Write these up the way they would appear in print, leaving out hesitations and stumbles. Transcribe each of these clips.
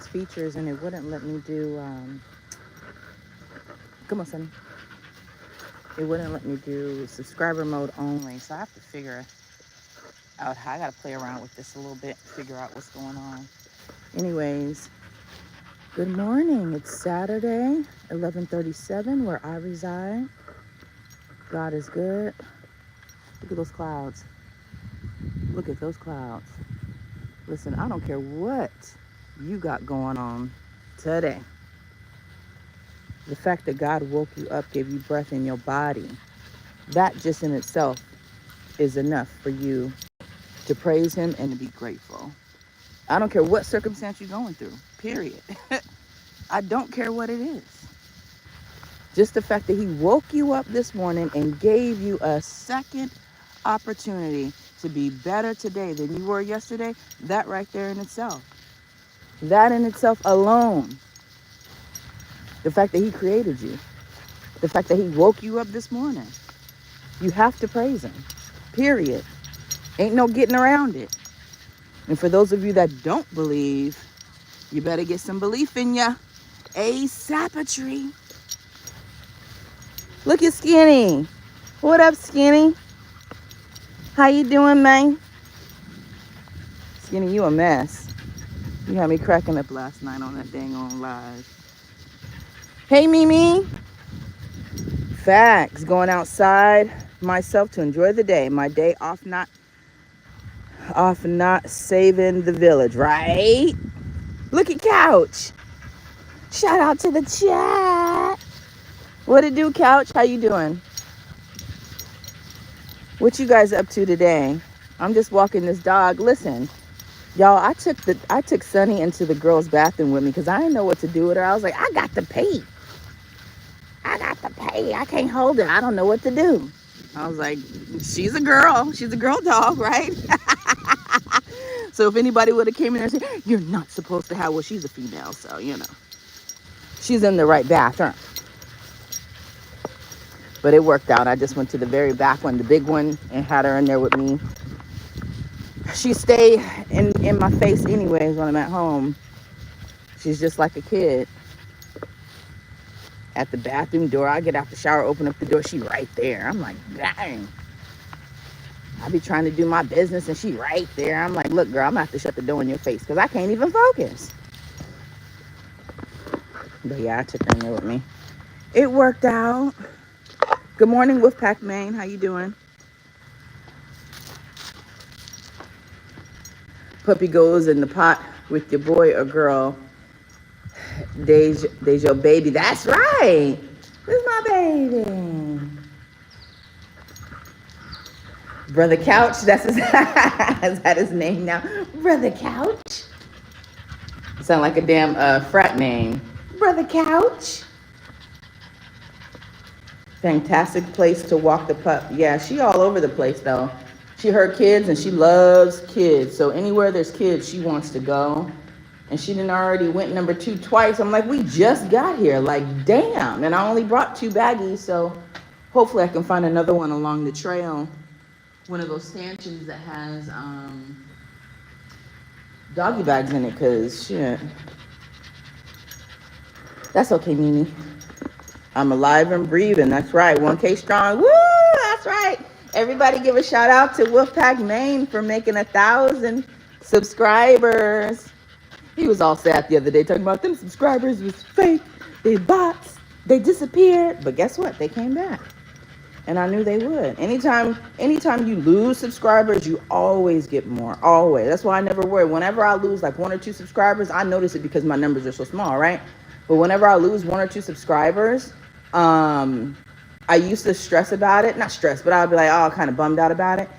advanced features, and it wouldn't let me do, come on, Sonny. It wouldn't let me do subscriber mode only. So I have to figure out how I got to play around with this a little bit, figure out what's going on. Anyways, good morning. It's Saturday, 11:37, where I reside. God is good. Look at those clouds. Look at those clouds. Listen, I don't care what you got going on today. The fact that God woke you up, gave you breath in your body, that just in itself is enough for you to praise him and to be grateful. I don't care what circumstance you're going through, period. I don't care what it is. Just the fact that he woke you up this morning and gave you a second opportunity to be better today than you were yesterday, that right there in itself. That in itself alone. The fact that he created you. The fact that he woke you up this morning. You have to praise him. Period. Ain't no getting around it. And for those of you that don't believe, you better get some belief in ya. A-sapatry. Look at Skinny. What up, Skinny? How you doing, man? Skinny, you a mess. You had me cracking up last night on that dang on live. Hey, Mimi. Facts. Going outside myself to enjoy the day. My day off not saving the village, right? Look at Couch. Shout out to the chat. What it do, Couch? How you doing? What you guys up to today? I'm just walking this dog. Listen, y'all, I took Sunny into the girls' bathroom with me because I didn't know what to do with her. I was like, I got to pee. I can't hold her. I don't know what to do. I was like, she's a girl. She's a girl dog, right? So if anybody would have came in there and said, you're not supposed to have, well, she's a female, so, she's in the right bathroom. But it worked out. I just went to the very back one, the big one, and had her in there with me. She stayed in my face anyways when I'm at home. She's just like a kid. At the bathroom door, I get out the shower, open up the door, she right there. I'm like, dang. I be trying to do my business and she right there. I'm like, look, girl, I'm gonna have to shut the door in your face because I can't even focus. But yeah, I took her in there with me. It worked out. Good morning, Wolfpack Maine. How you doing? Puppy goes in the pot with your boy or girl. Deja your baby. That's right. This is my baby. Brother Couch. That's is that his name now? Brother Couch. Sound like a damn frat name. Brother Couch. Fantastic place to walk the pup. Yeah, she all over the place though. She her kids and she loves kids. So anywhere there's kids, she wants to go. And she done already went number 2 twice. I'm like, we just got here. Like, damn. And I only brought 2 baggies, so hopefully I can find another one along the trail. One of those stanchions that has doggy bags in it, because shit. That's okay, Mimi. I'm alive and breathing. That's right. 1K strong. Woo! That's right. Everybody give a shout out to Wolfpack Maine for making 1,000 subscribers. He was all sad the other day talking about them subscribers was fake. They bots. They disappeared. But guess what? They came back. And I knew they would. Anytime you lose subscribers, you always get more. Always. That's why I never worry. Whenever I lose like 1 or 2 subscribers, I notice it because my numbers are so small, right? But whenever I lose 1 or 2 subscribers, I used to stress about it. Not stress, but I'd be like, oh, kind of bummed out about it.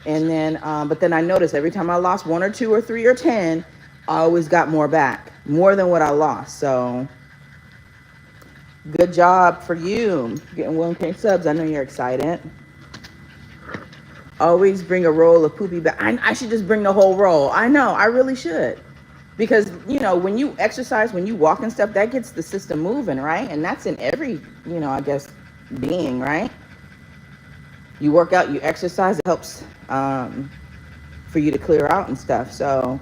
And then, but then I noticed every time I lost 1 or 2 or 3 or 10, I always got more back, more than what I lost. So good job for you getting 1K subs. I know you're excited. Always bring a roll of poopy back. I should just bring the whole roll. I know, I really should. Because, when you exercise, when you walk and stuff, that gets the system moving, right? And that's in every, I guess, being, right? You work out, you exercise, it helps for you to clear out and stuff. So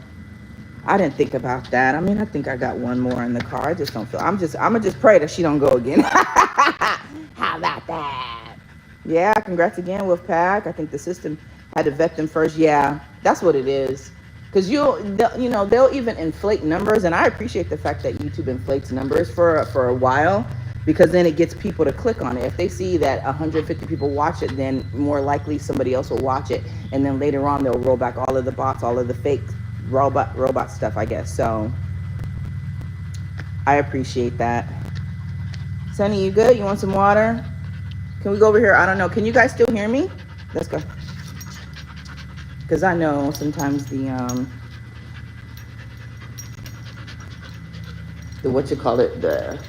I didn't think about that. I mean, I think I got one more in the car. I just don't feel. I'm gonna just pray that she don't go again. How about that? Yeah, congrats again, Wolfpack. I think the system had to vet them first. Yeah, that's what it is. Because they'll even inflate numbers, and I appreciate the fact that YouTube inflates numbers for a while, because then it gets people to click on it. If they see that 150 people watch it, then more likely somebody else will watch it, and then later on they'll roll back all of the bots, all of the fake robot stuff, I guess. So I appreciate that. Sunny, you good? You want some water? Can we go over here? I don't know. Can you guys still hear me? Let's go. Because I know sometimes the what you call it, the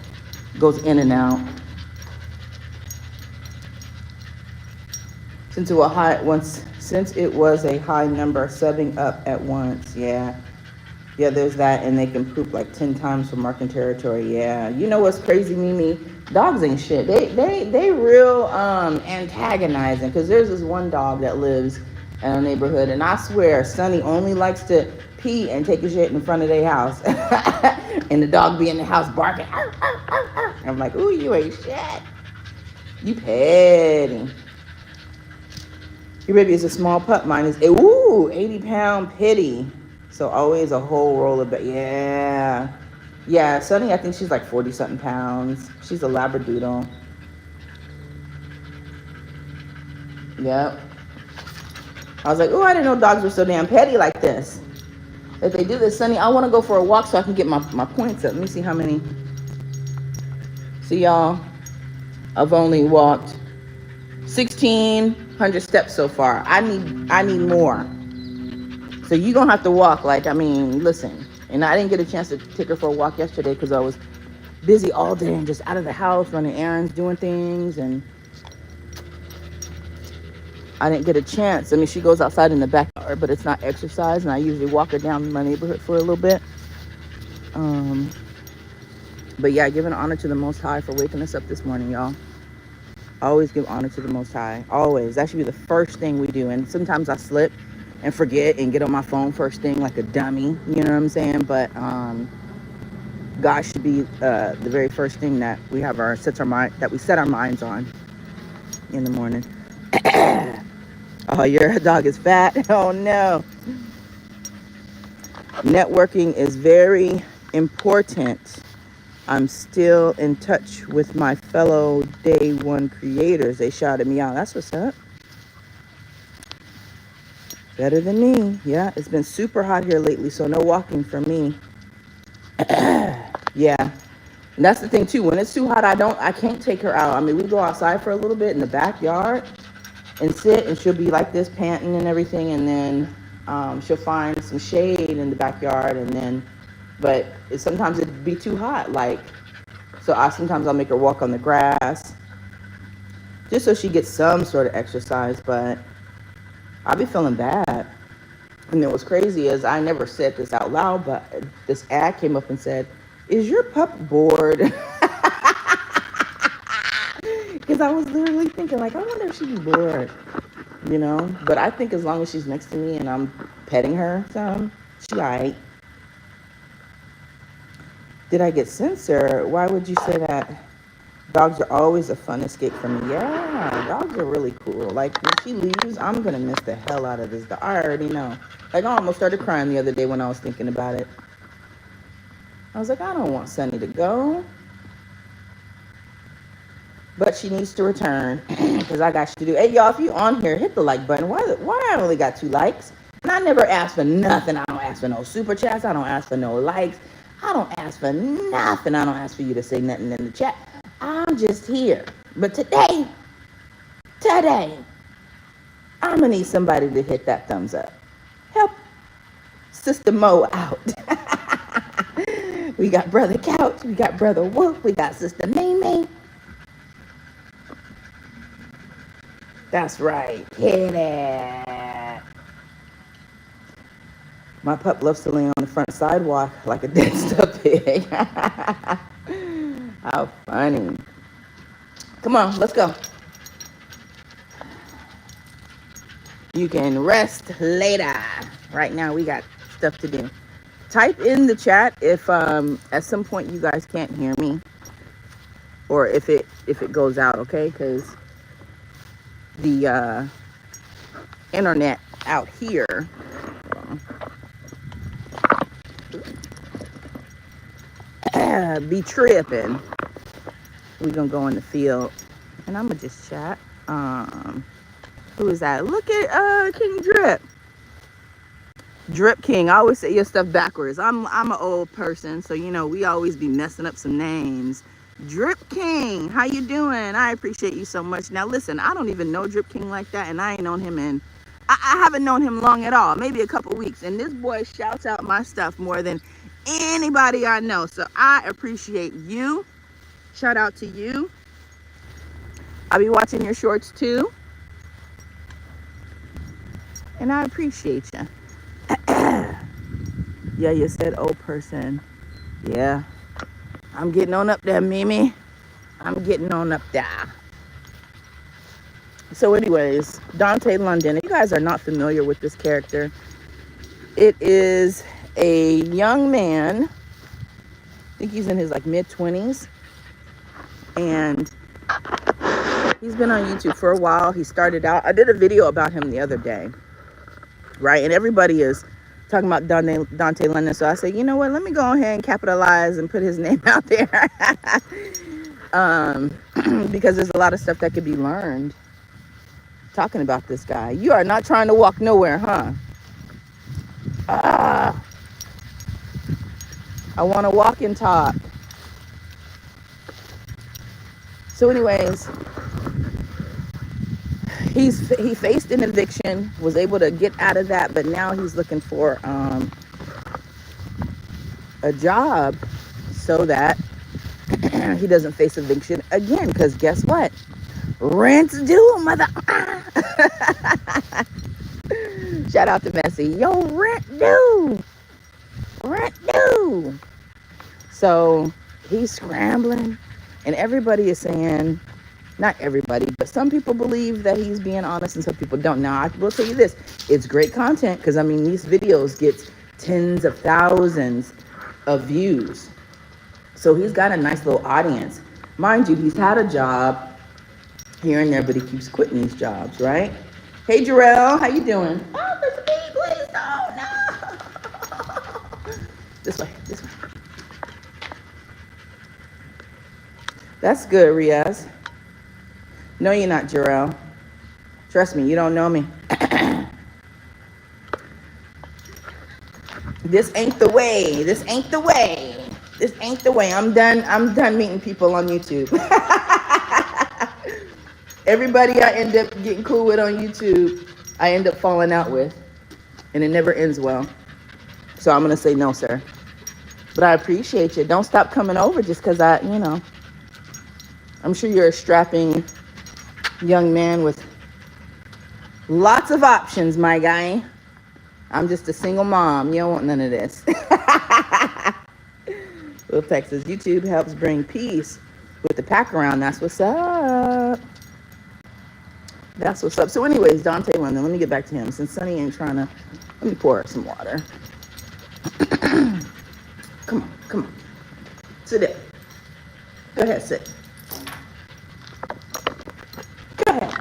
goes in and out. Since it was a high number, subbing up at once. Yeah, there's that, and they can poop like 10 times for marking territory. Yeah, you know what's crazy, Mimi? Dogs ain't shit. They real antagonizing. Because there's this one dog that lives in a neighborhood, and I swear Sonny only likes to pee and take a shit in front of their house, and the dog be in the house barking. Arr, arr, arr, arr. I'm like, ooh, you ain't shit. You petty. Your baby is a small pup. Mine is 80-pound pitty. So always a whole roll of yeah. Sunny, I think she's like 40-something pounds. She's a Labradoodle. Yep. I was like, oh, I didn't know dogs were so damn petty like this. If they do this, Sunny, I want to go for a walk so I can get my points up. Let me see how many. See, y'all, I've only walked 1,600 steps so far. I need more. So you're going to have to walk. Like, I mean, listen. And I didn't get a chance to take her for a walk yesterday because I was busy all day and just out of the house, running errands, doing things. And I didn't get a chance. I mean, she goes outside in the backyard, but it's not exercise. And I usually walk her down in my neighborhood for a little bit. But yeah, giving honor to the Most High for waking us up this morning, y'all. Always give honor to the Most High. Always. That should be the first thing we do. And sometimes I slip and forget and get on my phone first thing like a dummy. You know what I'm saying? But God should be the very first thing that we have set our minds on in the morning. Oh, your dog is fat. Oh no. Networking is very important. I'm still in touch with my fellow day one creators. They shouted me out. That's what's up. Better than me. Yeah, it's been super hot here lately, so no walking for me. Yeah. And that's the thing too. When it's too hot, I can't take her out. I mean, we go outside for a little bit in the backyard and sit, and she'll be like this, panting and everything, and then she'll find some shade in the backyard, and then but sometimes it'd be too hot, like, so sometimes I'll make her walk on the grass just so she gets some sort of exercise. But I'll be feeling bad. And then what's crazy is I never said this out loud, but this ad came up and said, is your pup bored? Because I was literally thinking, like, I wonder if she'd be bored, you know? But I think as long as she's next to me and I'm petting her some, she right. Did I get censored? Why would you say that? Dogs are always a fun escape for me. Yeah, dogs are really cool. Like, when she leaves, I'm going to miss the hell out of this dog. I already know. Like, I almost started crying the other day when I was thinking about it. I was like, I don't want Sunny to go. But she needs to return because I got shit to do. Hey, y'all, if you on here, hit the like button. Why I only got 2 likes? And I never ask for nothing. I don't ask for no super chats. I don't ask for no likes. I don't ask for nothing. I don't ask for you to say nothing in the chat. I'm just here. But today, I'm going to need somebody to hit that thumbs up. Help Sister Mo out. We got Brother Couch. We got Brother Wolf. We got Sister May. That's right. Hit it. My pup loves to lay on the front sidewalk like a dead stuffed pig. How funny. Come on, let's go. You can rest later. Right now, we got stuff to do. Type in the chat if at some point you guys can't hear me, or if it goes out, okay? Because the internet out here be tripping. We're gonna go in the field, and I'm gonna just chat. Who is that? Look at King Drip King. I always say your stuff backwards. I'm an old person, so you know we always be messing up some names. Drip King, how you doing? I appreciate you so much. Now listen, I don't even know Drip King like that, and I ain't known him I haven't known him long at all, maybe a couple weeks, and this boy shouts out my stuff more than anybody I know, so I appreciate you. Shout out to you. I'll be watching your shorts too, and I appreciate you. Yeah, you said old person. Yeah, I'm getting on up there, Mimi. I'm getting on up there. So anyways, Dontay London. If you guys are not familiar with this character, it is a young man. I think he's in his like mid-20s. And he's been on YouTube for a while. He started out, I did a video about him the other day, right? And everybody is talking about Dontay London. So I said, you know what? Let me go ahead and capitalize and put his name out there. Because there's a lot of stuff that could be learned talking about this guy. You are not trying to walk nowhere, huh? I want to walk and talk. So anyways, he faced an eviction, was able to get out of that, but now he's looking for a job so that he doesn't face eviction again. Because guess what? Rent's due, mother. Shout out to Messy. Yo, rent due. Rent due. So he's scrambling, and everybody is saying, not everybody, but some people believe that he's being honest and some people don't. Now, I will tell you this. It's great content because, I mean, these videos get tens of thousands of views. So he's got a nice little audience. Mind you, he's had a job here and there, but he keeps quitting these jobs, right? Hey, Jarrell, how you doing? Oh, Mr. B, please, no. This way. That's good, Riaz. No, you're not, Jarrell. Trust me, you don't know me. This ain't the way. This ain't the way. This ain't the way. I'm done meeting people on YouTube. Everybody I end up getting cool with on YouTube, I end up falling out with. And it never ends well. So I'm going to say no, sir. But I appreciate you. Don't stop coming over just because I'm sure you're a strapping young man with lots of options, my guy. I'm just a single mom. You don't want none of this. Will Texas, YouTube helps bring peace with the pack around. That's what's up. That's what's up. So anyways, Dontay London, let me get back to him. Since Sonny ain't trying to, let me pour some water. Come on. Sit there. Go ahead, sit. Go ahead.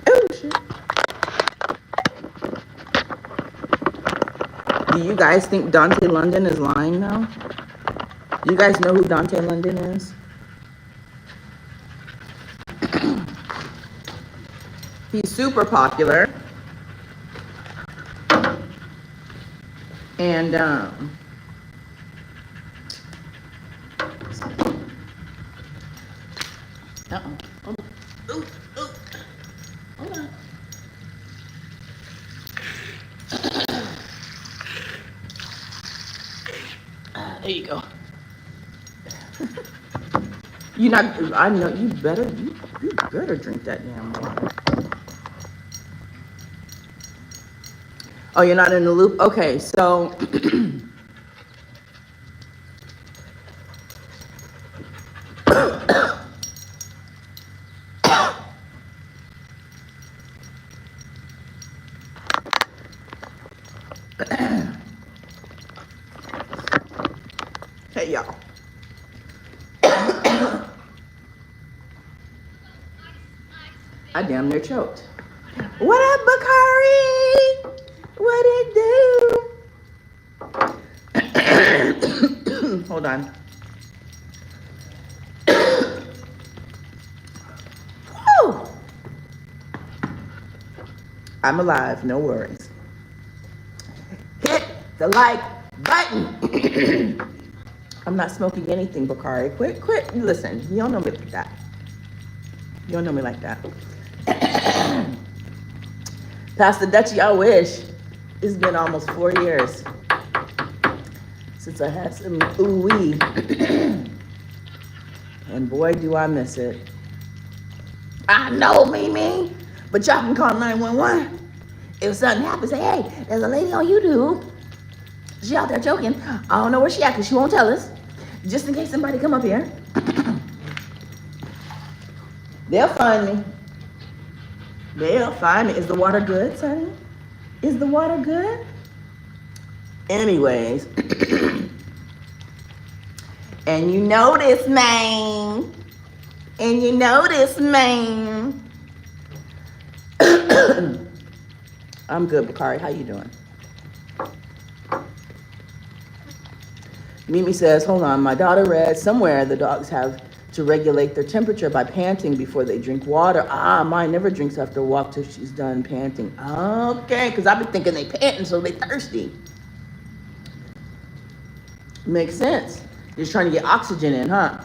Oh, shit. Do you guys think Dontay London is lying now? Do you guys know who Dontay London is? He's super popular. And uh-oh. Ooh. Hold on. There you go. I know you better drink that damn water. Oh, you're not in the loop? Okay, so minute, y'all. I damn near choked. What up, Bakari? What it do? Hold on. Woo! I'm alive, no worries. Hit the like button. I'm not smoking anything, Bakari. Quit. Listen, you don't know me like that. You don't know me like that. Pastor Dutchie, I wish. It's been almost 4 years since I had some ooh-wee. And boy, do I miss it. I know, Mimi. But y'all can call 911. If something happens, say, hey, there's a lady on YouTube. She out there choking. I don't know where she at because she won't tell us. Just in case somebody come up here. They'll find me. They'll find me. Is the water good, Sonny? Is the water good? Anyways. And you know this, man. And you know this, man. I'm good, Bakari. How you doing? Mimi says, hold on. My daughter read somewhere the dogs have to regulate their temperature by panting before they drink water. Mine never drinks after a walk till she's done panting. Okay, because I've been thinking they panting so they thirsty. Makes sense. Just trying to get oxygen in, huh?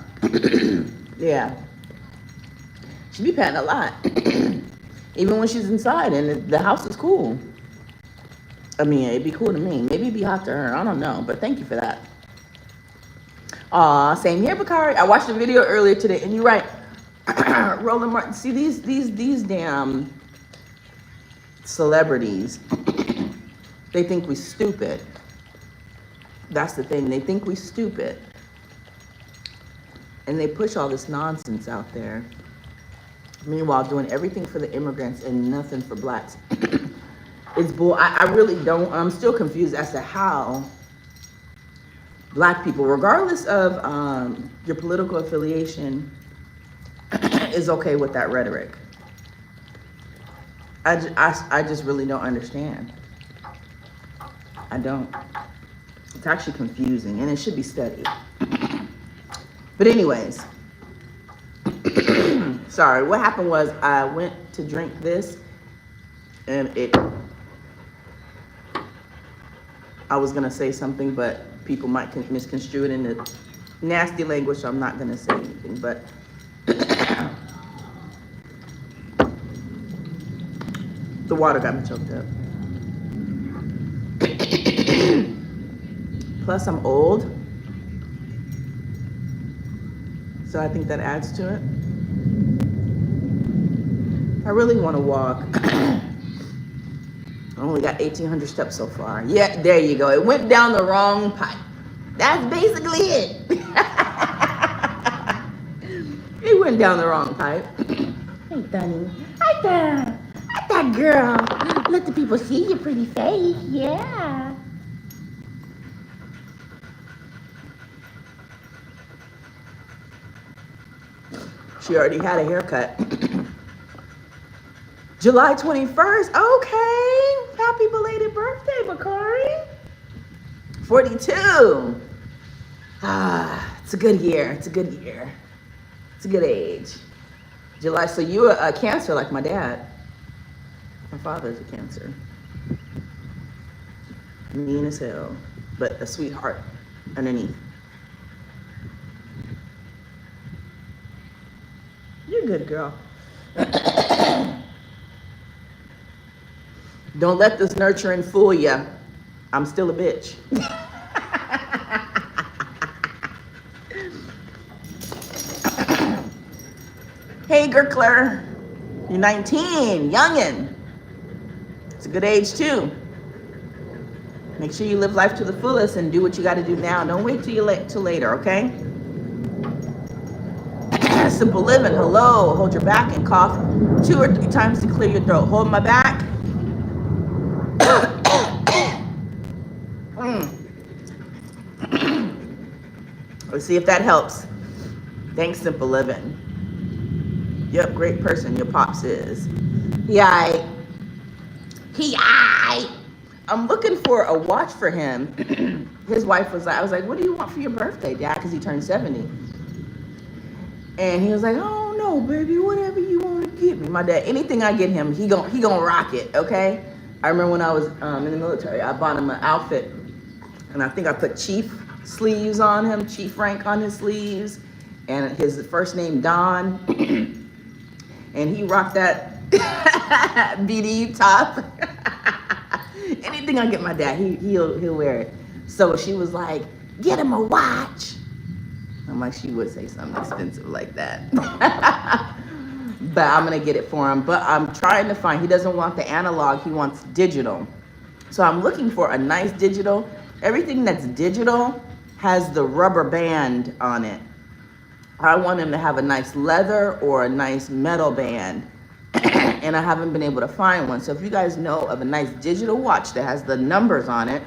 Yeah. She be panting a lot. Even when she's inside and the house is cool. I mean, it'd be cool to me. Maybe it'd be hot to her. I don't know. But thank you for that. Aw, same here, Bakari. I watched a video earlier today, and you're right. Roland Martin. See these damn celebrities. They think we stupid. That's the thing. They think we stupid. And they push all this nonsense out there. Meanwhile, doing everything for the immigrants and nothing for blacks. It's bull. I really don't. I'm still confused as to how black people, regardless of your political affiliation, is okay with that rhetoric. I just really don't understand. I don't. It's actually confusing, and it should be studied. But anyways, sorry, what happened was I went to drink this, and I was gonna say something, but people might misconstrue it into nasty language, so I'm not gonna say anything, but the water got me choked up. Plus I'm old, so I think that adds to it. I really want to walk. I only got 1,800 steps so far. Yeah, there you go. It went down the wrong pipe. That's basically it. It went down the wrong pipe. Hey, Dunny. Hi there. Hi there, girl. Let the people see your pretty face. Yeah. She already had a haircut. July 21st. Okay. Happy belated birthday, Bakari. 42. It's a good year. It's a good year. It's a good age. July. So you are a Cancer like my dad. My father's a Cancer. Mean as hell, but a sweetheart underneath. You're a good girl. Don't let this nurturing fool ya. I'm still a bitch. Hey, Gerkler. You're 19, youngin'. It's a good age, too. Make sure you live life to the fullest and do what you got to do now. Don't wait till later, okay? Simple living. Hello. Hold your back and cough 2 or 3 times to clear your throat. Hold my back. Let's see if that helps. Thanks, Simple Living. Yep, great person your pops is. Yeah, I'm looking for a watch for him. His wife was like, I was like, what do you want for your birthday, Dad? Because he turned 70. And he was like, oh no, baby, whatever you want to get me. My dad, anything I get him, he gonna rock it, okay? I remember when I was in the military, I bought him an outfit, and I think I put Chief sleeves on him, Chief rank on his sleeves, and his first name Don, and he rocked that BD top. Anything I get my dad, he'll wear it. So she was like, get him a watch. I'm like, she would say something expensive like that. But I'm gonna get it for him. But I'm trying to find, he doesn't want the analog, he wants digital. So I'm looking for a nice digital. Everything that's digital has the rubber band on it. I want him to have a nice leather or a nice metal band. And I haven't been able to find one. So if you guys know of a nice digital watch that has the numbers on it,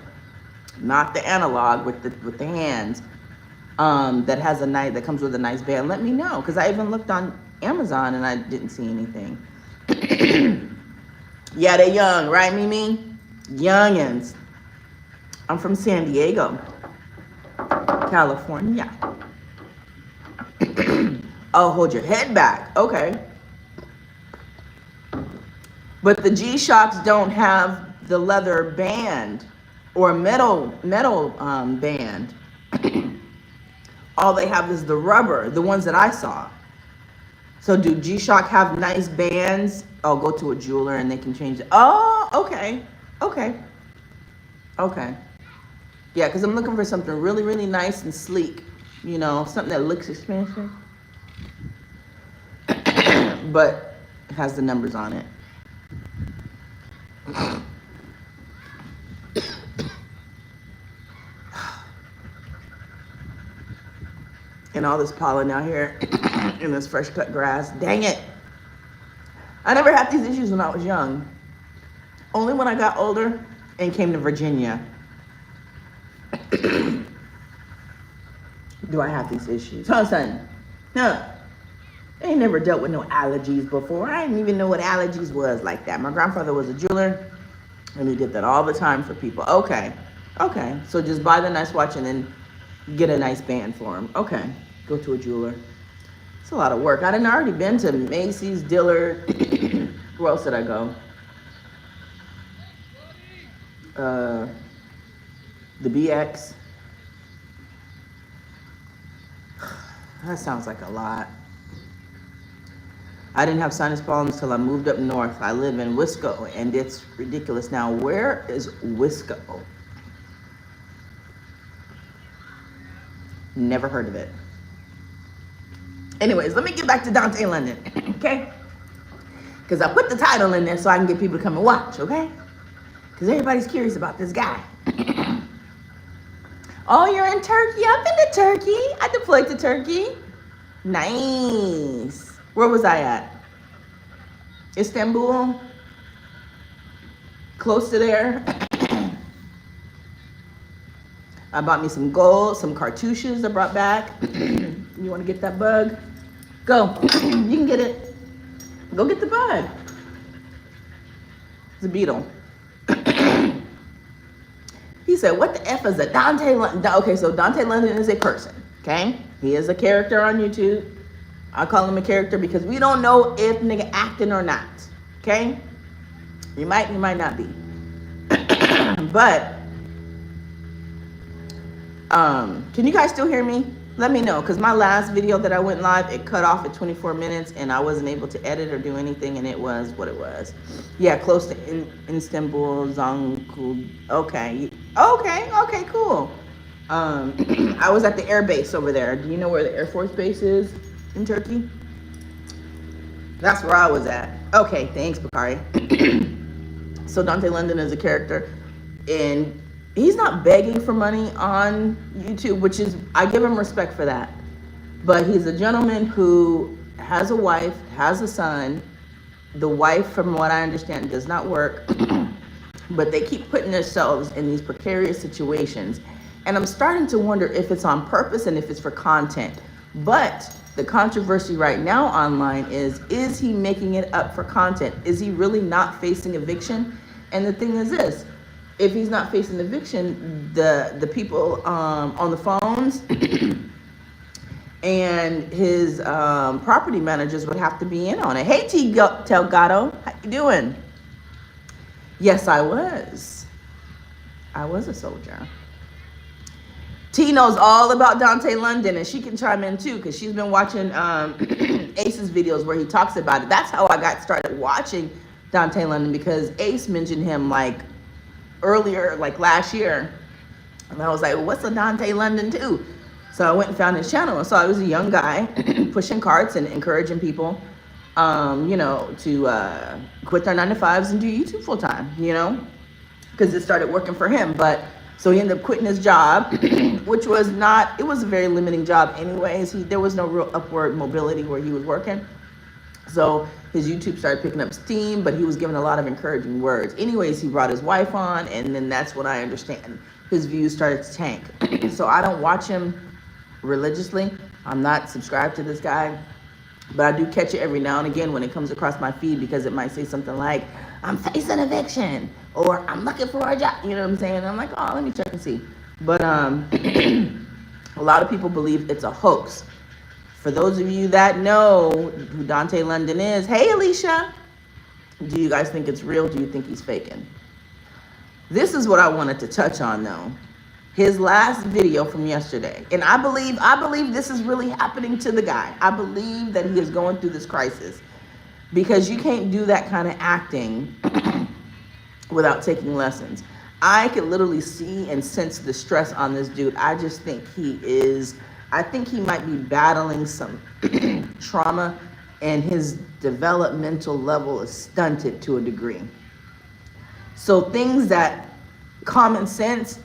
not the analog with the hands, that has a nice, that comes with a nice band, let me know. Because I even looked on Amazon and I didn't see anything. Yeah, they're young, right, Mimi? Youngins. I'm from San Diego, California. Oh, hold your head back. Okay. But the G-Shocks don't have the leather band or metal band. All they have is the rubber, the ones that I saw. So do G-Shock have nice bands? Oh, go to a jeweler and they can change it. Oh, okay. Okay. Okay. Yeah, because I'm looking for something really, really nice and sleek. You know, something that looks expensive. But it has the numbers on it. And all this pollen out here in this fresh cut grass. Dang it. I never had these issues when I was young. Only when I got older and came to Virginia do I have these issues. Huh, son? No. I ain't never dealt with no allergies before. I didn't even know what allergies was like that. My grandfather was a jeweler and he did that all the time for people. Okay. Okay. So just buy the nice watch and then get a nice band for him. Okay. Go to a jeweler. It's a lot of work. I done already been to Macy's, Dillard. Where else did I go? The BX. That sounds like a lot. I didn't have sinus problems until I moved up north. I live in Wisco, and it's ridiculous. Now, where is Wisco? Never heard of it. Anyways, let me get back to Dontay London, okay? Because I put the title in there so I can get people to come and watch, okay? Because everybody's curious about this guy. Oh, you're in Turkey? I've been to Turkey. I deployed to Turkey. Nice. Where was I at? Istanbul? Close to there. I bought me some gold, some cartouches I brought back. You want to get that bug? Go. You can get it. Go get the bug. It's a beetle. He said, what the F is a Dontay London? Okay, so Dontay London is a person, okay? He is a character on YouTube. I call him a character because we don't know if nigga acting or not, okay? You might not be. But, can you guys still hear me? Let me know, because my last video that I went live, it cut off at 24 minutes, and I wasn't able to edit or do anything, and it was what it was. Yeah, close to Istanbul, Zongul. Okay, okay, cool. I was at the air base over there. Do you know where the Air Force Base is in Turkey? That's where I was at. Okay, thanks, Bakari. So Dontay London is a character, and he's not begging for money on YouTube, which is, I give him respect for that. But he's a gentleman who has a wife, has a son. The wife, from what I understand, does not work. But they keep putting themselves in these precarious situations. And I'm starting to wonder if it's on purpose and if it's for content. But the controversy right now online is he making it up for content? Is he really not facing eviction? And the thing is this, if he's not facing eviction, the people on the phones and his property managers would have to be in on it. Hey, T. Delgado, how you doing? Yes, I was. I was a soldier. T knows all about Dontay London, and she can chime in too, because she's been watching Ace's videos where he talks about it. That's how I got started watching Dontay London, because Ace mentioned him like earlier, like last year. And I was like, what's a Dontay London too? So I went and found his channel and saw he was a young guy pushing carts and encouraging people, you know, to quit their 9-to-5s and do YouTube full time, you know, because it started working for him. But so he ended up quitting his job, which was not, it was a very limiting job anyways. There was no real upward mobility where he was working. So his YouTube started picking up steam, but he was given a lot of encouraging words. Anyways, he brought his wife on, and then that's what I understand. His views started to tank. So I don't watch him religiously. I'm not subscribed to this guy, but I do catch it every now and again when it comes across my feed, because it might say something like, I'm facing eviction, or I'm looking for a job, you know what I'm saying? And I'm like, oh, let me check and see. But a lot of people believe it's a hoax. For those of you that know who Dontay London is, hey, Alicia, do you guys think it's real? Do you think he's faking? This is what I wanted to touch on, though. His last video from yesterday. And I believe this is really happening to the guy. I believe that he is going through this crisis, because you can't do that kind of acting without taking lessons. I could literally see and sense the stress on this dude. I just think I think he might be battling some trauma, and his developmental level is stunted to a degree. So things that common sense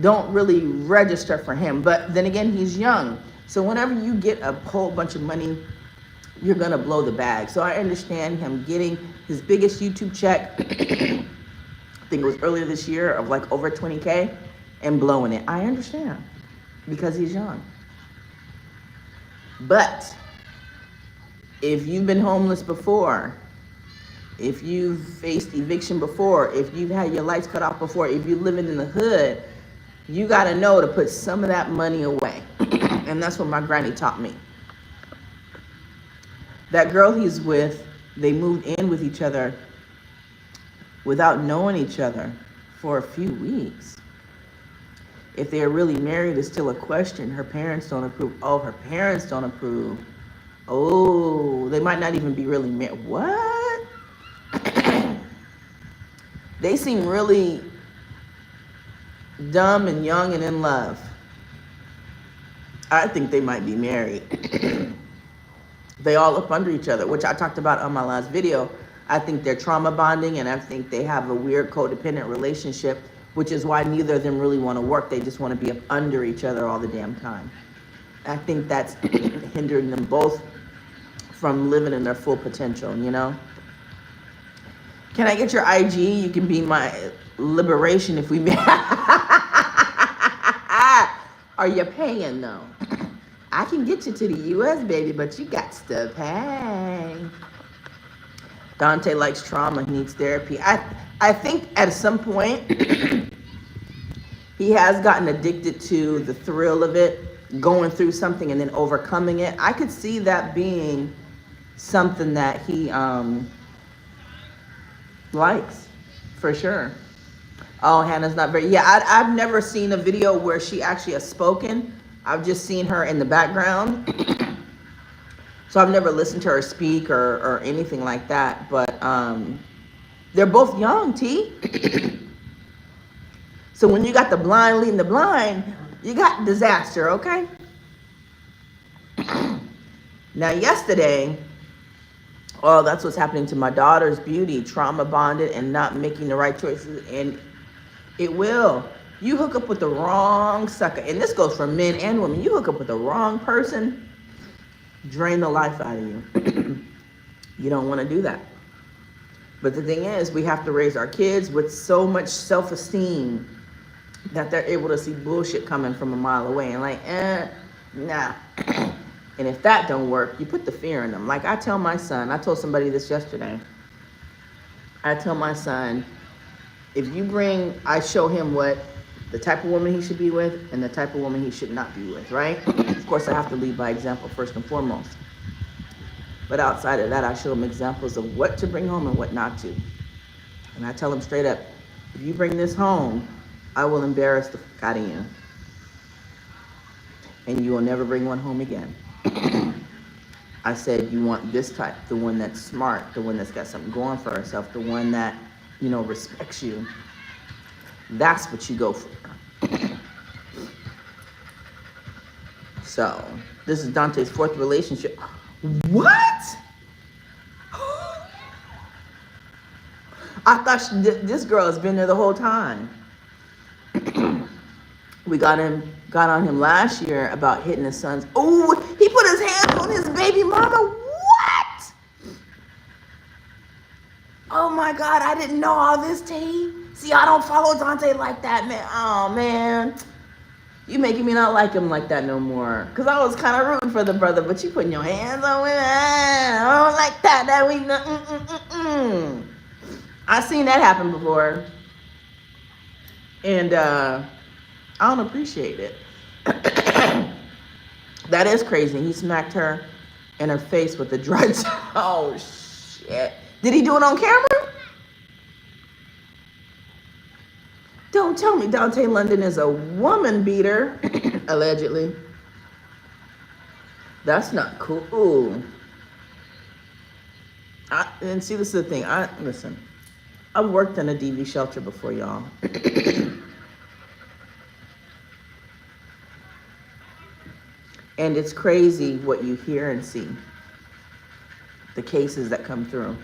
don't really register for him. But then again, he's young. So whenever you get a whole bunch of money, you're gonna blow the bag. So I understand him getting his biggest YouTube check, I think it was earlier this year, of like over 20K, and blowing it. I understand, because he's young. But if you've been homeless before, if you've faced eviction before, if you've had your lights cut off before, if you're living in the hood, you gotta know to put some of that money away. And that's what my granny taught me. That girl he's with, they moved in with each other without knowing each other for a few weeks. If they're really married is still a question. Her parents don't approve. Oh, her parents don't approve. Oh, they might not even be really married. What? They seem really dumb and young and in love. I think they might be married. They all up under each other, which I talked about on my last video. I think they're trauma bonding, and I think they have a weird codependent relationship, which is why neither of them really want to work. They just want to be up under each other all the damn time. I think that's hindering them both from living in their full potential, you know? Can I get your IG? You can be my liberation if we may. Are you paying though? I can get you to the US, baby, but you got to pay. Dontay likes trauma. He needs therapy. I think at some point he has gotten addicted to the thrill of it, going through something and then overcoming it. I could see that being something that he likes, for sure. Oh, Hannah's not very, yeah, I've never seen a video where she actually has spoken. I've just seen her in the background. So I've never listened to her speak or anything like that. But they're both young, T. So when you got the blind leading the blind, you got disaster, okay? Now yesterday, oh, that's what's happening to my daughter's beauty, trauma bonded and not making the right choices. And it will. You hook up with the wrong sucker, and this goes for men and women. You hook up with the wrong person, drain the life out of you. You don't want to do that. But the thing is, we have to raise our kids with so much self-esteem that they're able to see bullshit coming from a mile away and like, nah. And if that don't work, you put the fear in them. Like I tell my son, I told somebody this yesterday. I tell my son, if you bring, I show him what the type of woman he should be with and the type of woman he should not be with, right? Of course, I have to lead by example first and foremost. But outside of that, I show him examples of what to bring home and what not to. And I tell him straight up, if you bring this home, I will embarrass the fuck out of you. And you will never bring one home again. I said, you want this type, the one that's smart, the one that's got something going for herself, the one that, you know, respects you. That's what you go for. So, this is Dontay's 4th relationship. What? I thought this girl has been there the whole time. We got on him last year about hitting his sons. Oh, he put his hands on his baby mama. What? Oh my God, I didn't know all this, T. See, I don't follow Dontay like that, man. Oh man, you making me not like him like that no more. Cause I was kind of rooting for the brother, but you putting your hands on women. I don't like that. That we I seen that happen before, and I don't appreciate it. That is crazy. He smacked her in her face with a dry Oh shit! Did he do it on camera? Don't tell me Dontay London is a woman beater, allegedly. That's not cool. And see, this is the thing. Listen. I've worked in a DV shelter before, y'all. And it's crazy what you hear and see. The cases that come through.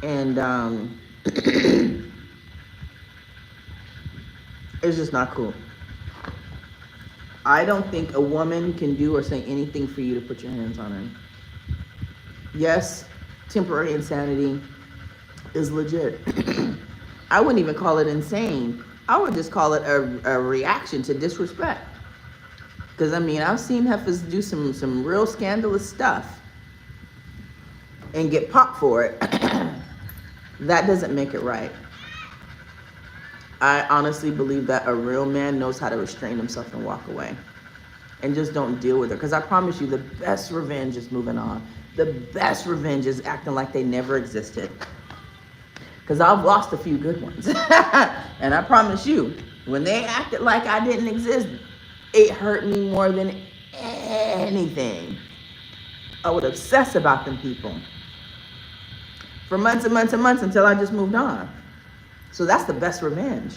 And it's just not cool. I don't think a woman can do or say anything for you to put your hands on her. Yes, temporary insanity is legit. I wouldn't even call it insane. I would just call it a reaction to disrespect. Because I mean, I've seen heifers do some real scandalous stuff and get popped for it. That doesn't make it right. I honestly believe that a real man knows how to restrain himself and walk away. And just don't deal with her. Because I promise you, the best revenge is moving on. The best revenge is acting like they never existed. Because I've lost a few good ones. And I promise you, when they acted like I didn't exist, it hurt me more than anything. I would obsess about them people for months and months and months until I just moved on. So that's the best revenge.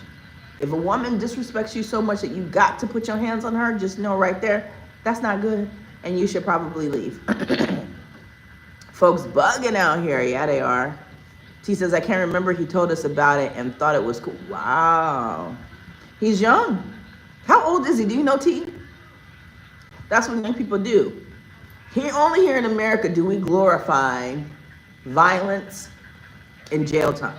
If a woman disrespects you so much that you got to put your hands on her, just know right there, that's not good. And you should probably leave. Folks bugging out here. Yeah, they are. T says, I can't remember. He told us about it and thought it was cool. Wow. He's young. How old is he? Do you know, T? That's what young people do. Only here in America do we glorify violence and jail time.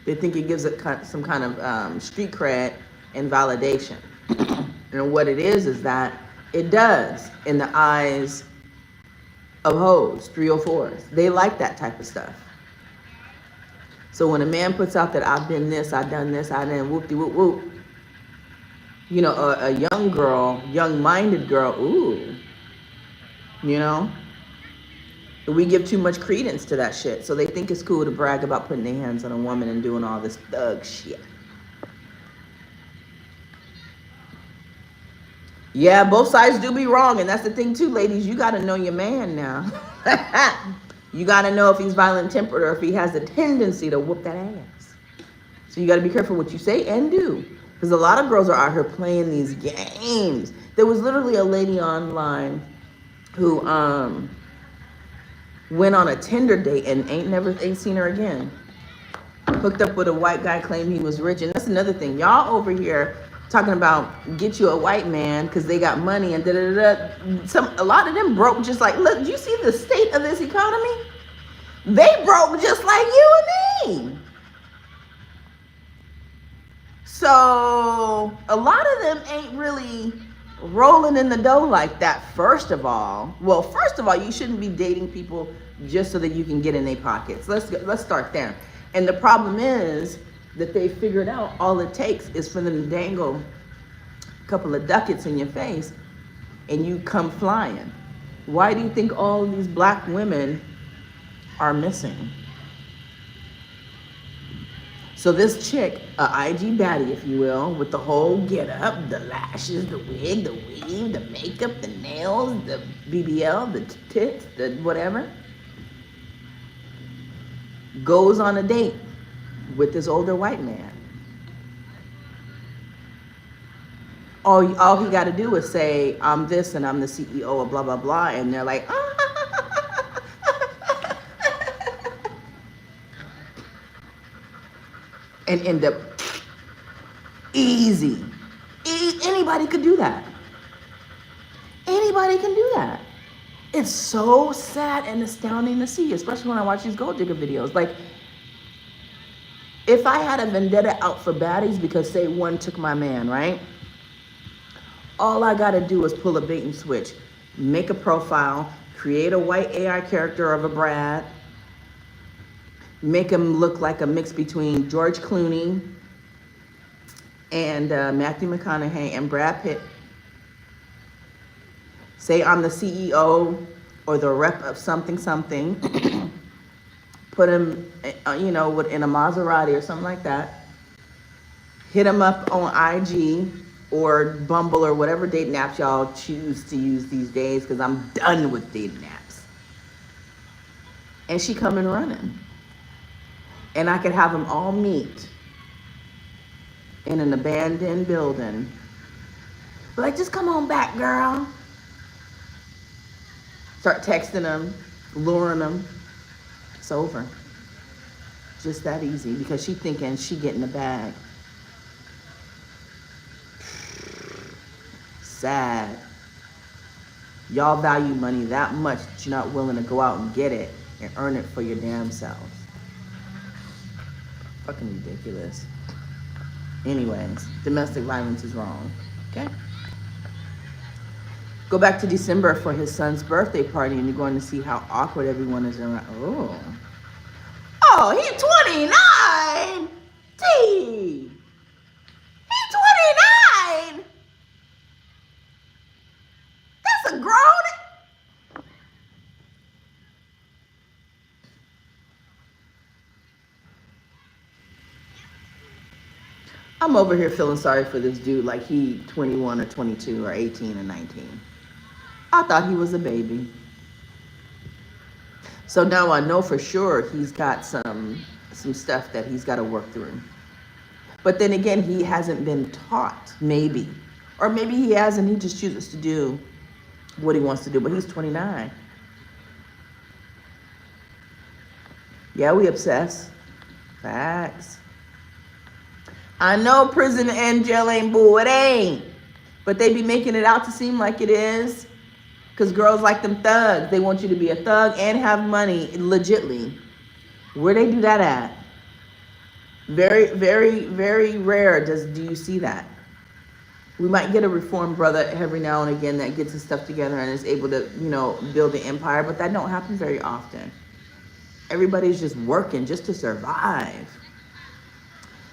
They think it gives it some kind of street cred and validation. And what it is that it does in the eyes of hoes, 304s. They like that type of stuff. So when a man puts out that I've been this, I've done this, I done whoop-de-whoop-whoop, you know, a young girl, young-minded girl, ooh, you know, we give too much credence to that shit. So they think it's cool to brag about putting their hands on a woman and doing all this thug shit. Yeah, both sides do be wrong. And that's the thing too, ladies. You got to know your man now. You got to know if he's violent-tempered or if he has a tendency to whoop that ass. So you got to be careful what you say and do. Because a lot of girls are out here playing these games. There was literally a lady online who went on a Tinder date and ain't seen her again. Hooked up with a white guy, claimed he was rich. And that's another thing. Y'all over here talking about get you a white man because they got money and da-da-da-da. A lot of them broke just like, look, do you see the state of this economy? They broke just like you and me. So a lot of them ain't really rolling in the dough like that. First of all, you shouldn't be dating people just so that you can get in their pockets. Let's start there. And the problem is that they figured out all it takes is for them to dangle a couple of ducats in your face and you come flying. Why do you think all these black women are missing? So this chick, a IG baddie, if you will, with the whole get up, the lashes, the wig, the weave, the makeup, the nails, the BBL, the tits, the whatever, goes on a date with this older white man. All he got to do is say, I'm this and I'm the CEO of blah, blah, blah. And they're like, ah. And end up easy. Anybody could do that. Anybody can do that. It's so sad and astounding to see, especially when I watch these gold digger videos. Like, if I had a vendetta out for baddies because, say, one took my man, right? All I got to do is pull a bait and switch, make a profile, create a white AI character of a Brad, make him look like a mix between George Clooney and Matthew McConaughey and Brad Pitt. Say I'm the CEO or the rep of something. Put him, in a Maserati or something like that. Hit him up on IG or Bumble or whatever dating apps y'all choose to use these days, because I'm done with dating apps. And she coming running. And I could have them all meet in an abandoned building. Like, just come on back, girl. Start texting them, luring them. It's over. Just that easy, because she thinking she getting the bag. Sad. Y'all value money that much that you're not willing to go out and get it and earn it for your damn selves. Fucking ridiculous. Anyways, domestic violence is wrong. Okay? Go back to December for his son's birthday party, and you're going to see how awkward everyone is around. Oh, he's 29. He's 29. That's a grown. I'm over here feeling sorry for this dude, like he 21 or 22 or 18 or 19. I thought he was a baby. So now I know for sure he's got some stuff that he's got to work through. But then again, he hasn't been taught, maybe. Or maybe he has and he just chooses to do what he wants to do, but he's 29. Yeah, we obsess. Facts. I know prison and jail ain't boo, it ain't. But they be making it out to seem like it is. Because girls like them thugs. They want you to be a thug and have money, legitly. Where they do that at? Very, very, very rare do you see that. We might get a reformed brother every now and again that gets his stuff together and is able to, build an empire, but that don't happen very often. Everybody's just working just to survive.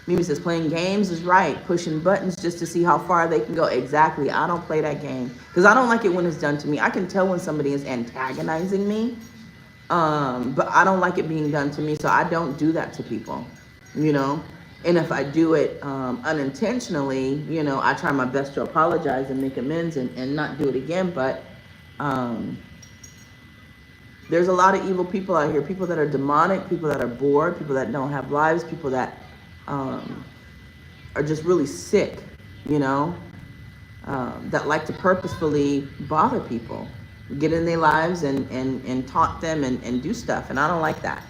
Mimi says playing games is right. Pushing buttons just to see how far they can go. Exactly. I don't play that game because I don't like it when it's done to me. I can tell when somebody is antagonizing me, but I don't like it being done to me, so I don't do that to people, And if I do it unintentionally, I try my best to apologize and make amends and not do it again. But there's a lot of evil people out here. People that are demonic, people that are bored, people that don't have lives, people that are just really sick, that like to purposefully bother people, get in their lives and taunt them and do stuff. And I don't like that.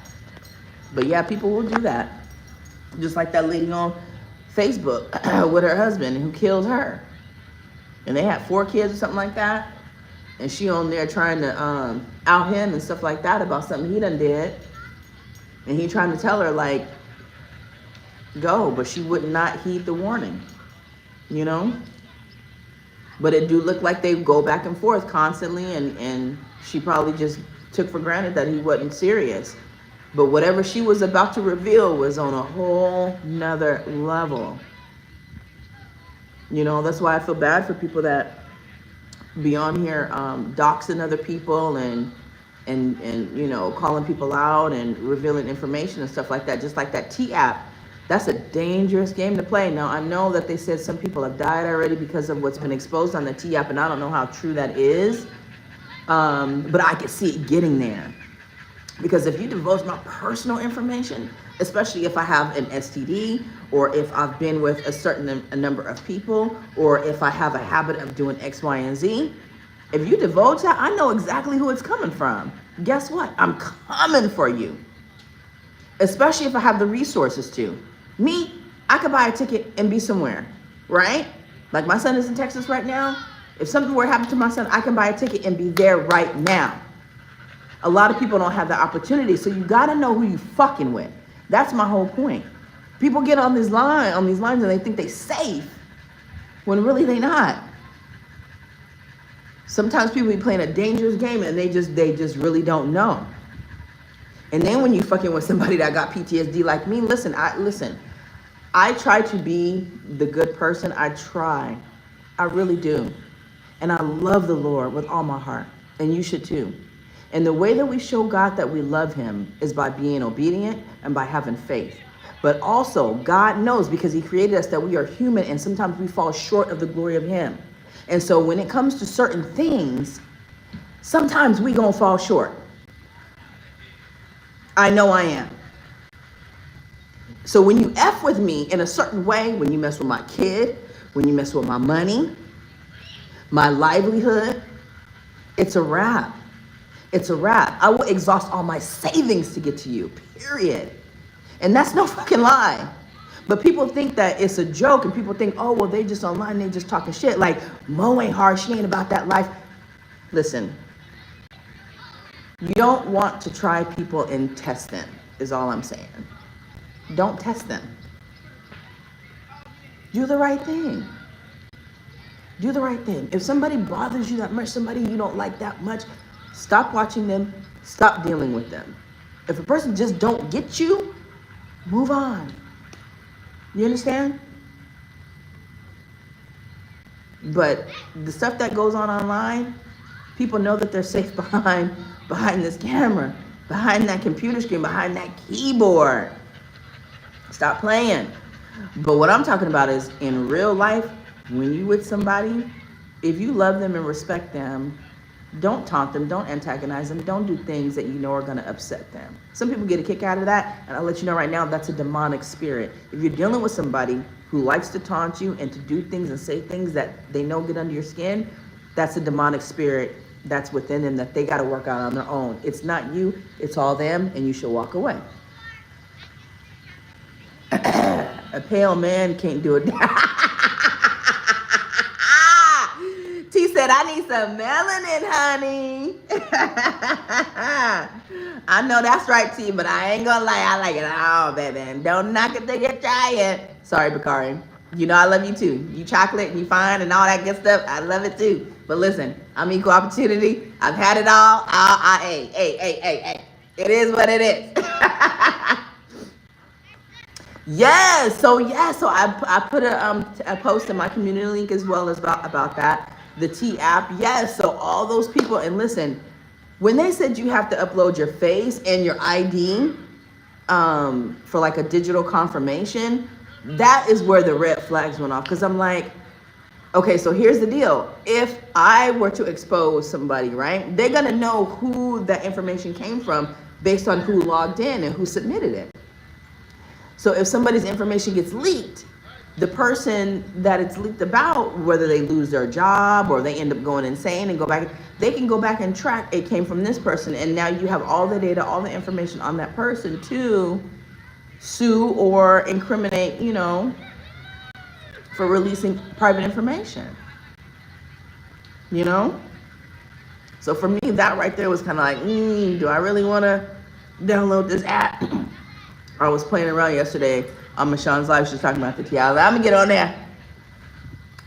But yeah, people will do that. Just like that lady on Facebook with her husband who killed her. And they had 4 kids or something like that. And she on there trying to out him and stuff like that about something he done did. And he trying to tell her, like, go, but she would not heed the warning, you know? But it do look like they go back and forth constantly, and she probably just took for granted that he wasn't serious. But whatever she was about to reveal was on a whole nother level. You know, that's why I feel bad for people that be on here doxing other people and you know, calling people out and revealing information and stuff like that, just like that T app. That's a dangerous game to play. Now, I know that they said some people have died already because of what's been exposed on the T app, and I don't know how true that is, but I can see it getting there. Because if you divulge my personal information, especially if I have an STD, or if I've been with a certain number of people, or if I have a habit of doing X, Y, and Z, if you divulge that, I know exactly who it's coming from. Guess what? I'm coming for you. Especially if I have the resources to. Me, I could buy a ticket and be somewhere, right? Like my son is in Texas right now. If something were to happen to my son, I can buy a ticket and be there right now. A lot of people don't have the opportunity, so you gotta know who you fucking with. That's my whole point. People get on these lines and they think they safe, when really they not. Sometimes people be playing a dangerous game and they just really don't know. And then when you fucking with somebody that got PTSD like me, listen, I try to be the good person. I try. I really do. And I love the Lord with all my heart. And you should too. And the way that we show God that we love him is by being obedient and by having faith. But also, God knows, because he created us, that we are human and sometimes we fall short of the glory of him. And so when it comes to certain things, sometimes we gonna fall short. I know I am. So when you F with me in a certain way, when you mess with my kid, when you mess with my money, my livelihood, it's a wrap. It's a wrap. I will exhaust all my savings to get to you, period. And that's no fucking lie. But people think that it's a joke, and people think, oh, well, they just online, they just talking shit. Like, Mo ain't hard, she ain't about that life. Listen, you don't want to try people and test them, is all I'm saying. Don't test them. Do the right thing. Do the right thing. If somebody bothers you that much, somebody you don't like that much, stop watching them, stop dealing with them. If a person just don't get you, move on. You understand? But the stuff that goes on online, people know that they're safe behind this camera, behind that computer screen, behind that keyboard. Stop playing. But what I'm talking about is in real life, when you with somebody, if you love them and respect them, don't taunt them, don't antagonize them, don't do things that you know are going to upset them. Some people get a kick out of that, and I'll let you know right now, that's a demonic spirit. If you're dealing with somebody who likes to taunt you and to do things and say things that they know get under your skin, that's a demonic spirit that's within them that they got to work out on their own. It's not you, it's all them, and you should walk away. A pale man can't do it. T said, I need some melanin, honey. I know that's right, T, but I ain't gonna lie. I like it all, baby. Don't knock it till you try it. Sorry, Bakari. You know I love you too. You chocolate and you fine and all that good stuff. I love it too. But listen, I'm equal opportunity. I've had it all. Hey. It is what it is. Yes. So I put a post in my community link as well as about that. The T app, yes. So all those people, and listen, when they said you have to upload your face and your ID for like a digital confirmation, that is where the red flags went off. Because I'm like, okay, so here's the deal. If I were to expose somebody, right, they're gonna know who that information came from based on who logged in and who submitted it. So if somebody's information gets leaked, the person that it's leaked about, whether they lose their job or they end up going insane and go back, they can go back and track it came from this person. And now you have all the data, all the information on that person to sue or incriminate, you know, for releasing private information, you know? So for me, that right there was kind of like, do I really want to download this app? I was playing around yesterday on Michonne's live. She was talking about the tea. I'm gonna get on there.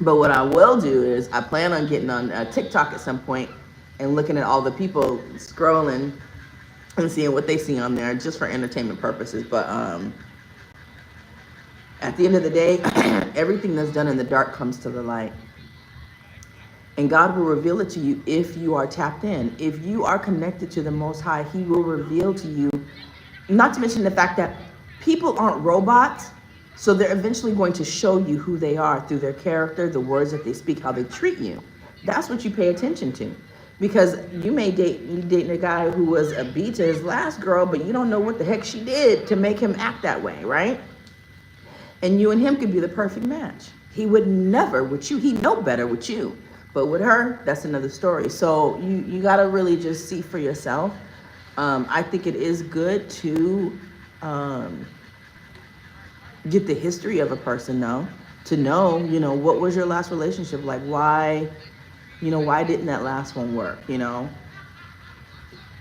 But what I will do is I plan on getting on TikTok at some point and looking at all the people scrolling and seeing what they see on there just for entertainment purposes. But at the end of the day, everything that's done in the dark comes to the light. And God will reveal it to you if you are tapped in. If you are connected to the Most High, He will reveal to you, not to mention the fact that people aren't robots, so they're eventually going to show you who they are through their character, the words that they speak, how they treat you. That's what you pay attention to. Because you may dating a guy who was a B to his last girl, but you don't know what the heck she did to make him act that way, right? And you and him could be the perfect match. He would never with you. He'd know better with you. But with her, that's another story. So you got to really just see for yourself. I think it is good to get the history of a person, though, to know, what was your last relationship like? Why didn't that last one work?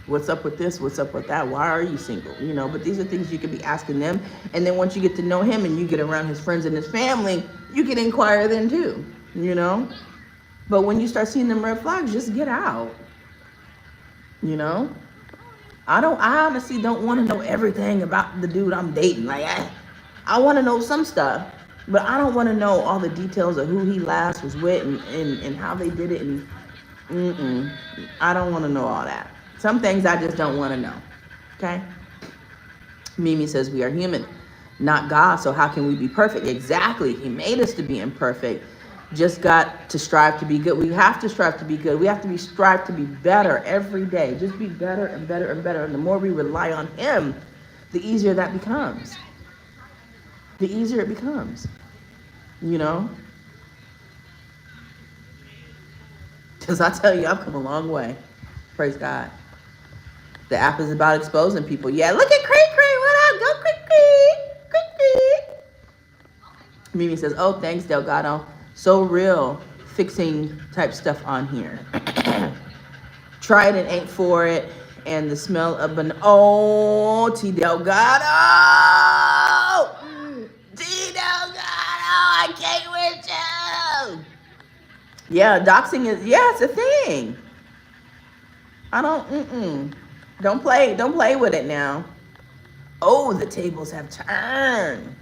What's up with this? What's up with that? Why are you single? But these are things you could be asking them. And then once you get to know him and you get around his friends and his family, you can inquire then too, But when you start seeing them red flags, just get out. I honestly don't want to know everything about the dude I'm dating. Like, I want to know some stuff, but I don't want to know all the details of who he last was with and how they did it. And I don't want to know all that. Some things I just don't want to know. Okay? Mimi says we are human, not God. So how can we be perfect? Exactly. He made us to be imperfect. Just got to strive to be good. We have to strive to be good. We have to strive to be better every day. Just be better and better and better. And the more we rely on Him, the easier that becomes. The easier it becomes. Because I tell you, I've come a long way. Praise God. The app is about exposing people. Yeah, look at Cray Cray. What up? Go Cray Cray. Cray Cray. Mimi says, oh, thanks, Delgado. So real, fixing type stuff on here. Tried and ain't for it. And the smell of T Delgado. T Delgado, I can't with you. Yeah, doxing is, it's a thing. Don't play with it now. Oh, the tables have turned.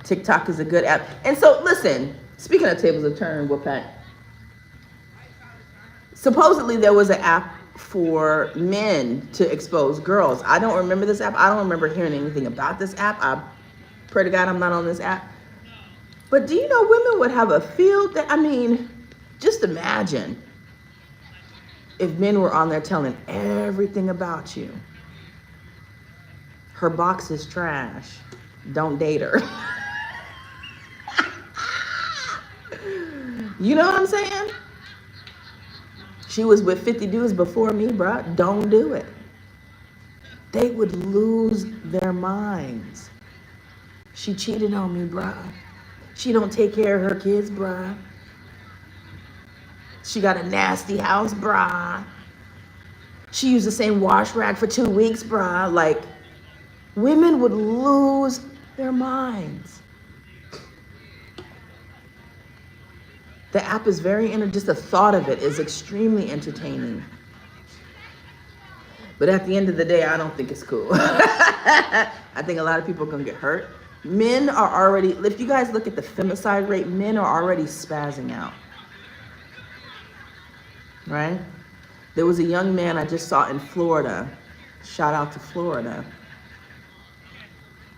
TikTok is a good app. And so, listen, speaking of tables have turned, Whoopet, supposedly there was an app for men to expose girls. I don't remember this app. I don't remember hearing anything about this app. I pray to God I'm not on this app. But do you know women would have a field that, just imagine if men were on there telling everything about you. Her box is trash. Don't date her. You know what I'm saying? She was with 50 dudes before me, bro. Don't do it. They would lose their minds. She cheated on me, bro. She don't take care of her kids, bro. She got a nasty house, brah. She used the same wash rag for 2 weeks, brah. Like, women would lose their minds. The app is just the thought of it is extremely entertaining. But at the end of the day, I don't think it's cool. I think a lot of people are going to get hurt. Men are already, if you guys look at the femicide rate, men are already spazzing out. Right? There was a young man I just saw in Florida, shout out to Florida,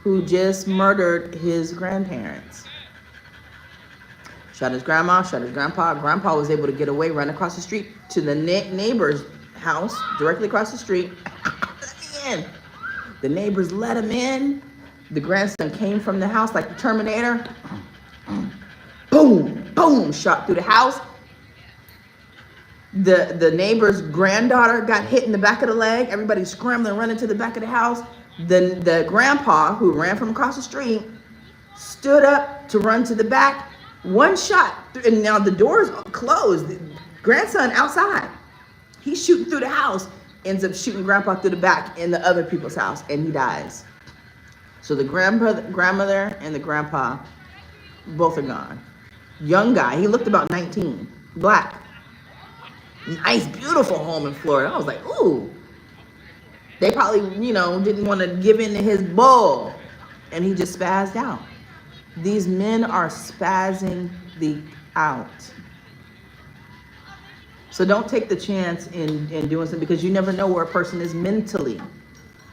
who just murdered his grandparents. Shot his grandma, shot his grandpa. Grandpa was able to get away, run across the street to the neighbor's house, directly across the street. The neighbors let him in. The grandson came from the house like the Terminator. Boom, boom, shot through the house. The neighbor's granddaughter got hit in the back of the leg. Everybody scrambling, running to the back of the house. The grandpa, who ran from across the street, stood up to run to the back. One shot, and now the door's closed. The grandson outside. He's shooting through the house, ends up shooting grandpa through the back in the other people's house, and he dies. So the grandmother and the grandpa, both are gone. Young guy, he looked about 19, black. Nice, beautiful home in Florida. I was like, ooh. They probably, didn't want to give in to his bull. And he just spazzed out. These men are spazzing the out. So don't take the chance in doing something, because you never know where a person is mentally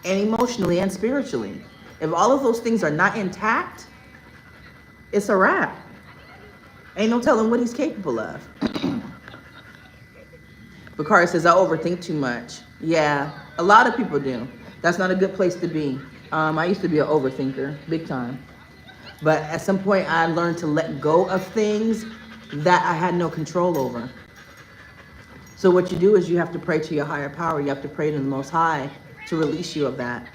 and emotionally and spiritually. If all of those things are not intact, it's a wrap. Ain't no telling what he's capable of. Bakari says, I overthink too much. Yeah, a lot of people do. That's not a good place to be. I used to be an overthinker, big time. But at some point, I learned to let go of things that I had no control over. So what you do is you have to pray to your higher power. You have to pray to the Most High to release you of that.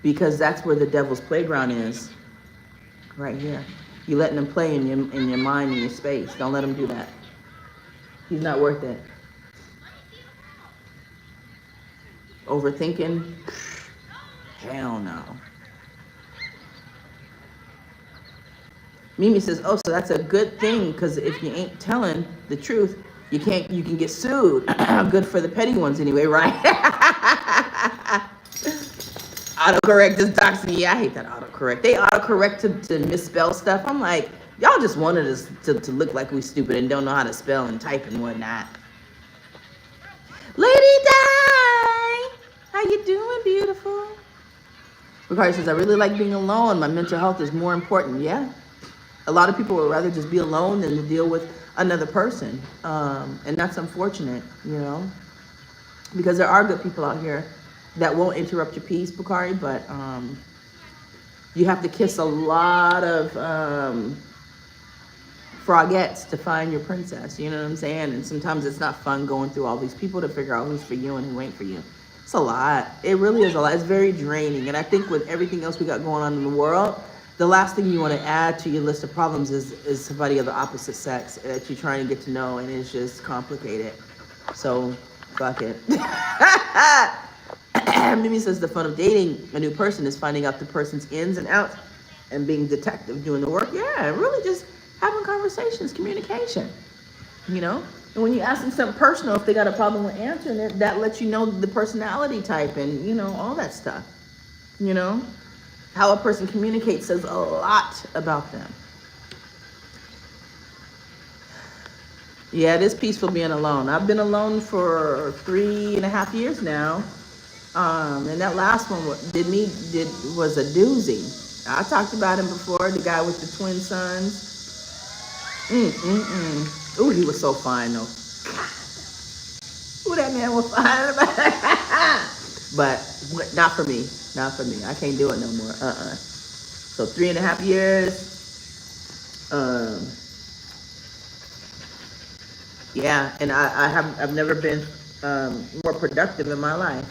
Because that's where the devil's playground is. Right here. You're letting him play in your mind, in your space. Don't let him do that. He's not worth it. Overthinking? Hell no. Mimi says, oh, so that's a good thing, because if you ain't telling the truth, you can get sued. Good for the petty ones anyway, right? Autocorrect is doxing. Yeah, I hate that autocorrect. They autocorrect to misspell stuff. I'm like, y'all just wanted us to look like we stupid and don't know how to spell and type and whatnot. Lady Di! How you doing, beautiful? Ricardo says, I really like being alone. My mental health is more important. Yeah. A lot of people would rather just be alone than to deal with another person. And that's unfortunate, because there are good people out here that won't interrupt your peace, Bakari, but you have to kiss a lot of frogettes to find your princess, you know what I'm saying? And sometimes it's not fun going through all these people to figure out who's for you and who ain't for you. It's a lot. It really is a lot. It's very draining. And I think with everything else we got going on in the world, the last thing you want to add to your list of problems is somebody of the opposite sex that you're trying to get to know, and it's just complicated. So, fuck it. Mimi says the fun of dating a new person is finding out the person's ins and outs and being detective, doing the work. Yeah, really just having conversations, communication, And when you ask them something personal, if they got a problem with answering it, that lets you know the personality type and, all that stuff, How a person communicates says a lot about them. Yeah, it is peaceful being alone. I've been alone for 3.5 years now. And that last one was a doozy. I talked about him before, the guy with the twin sons. Ooh, he was so fine though. Ooh, that man was fine. But not for me. Not for me. I can't do it no more. So 3.5 years. Yeah, and I've never been more productive in my life.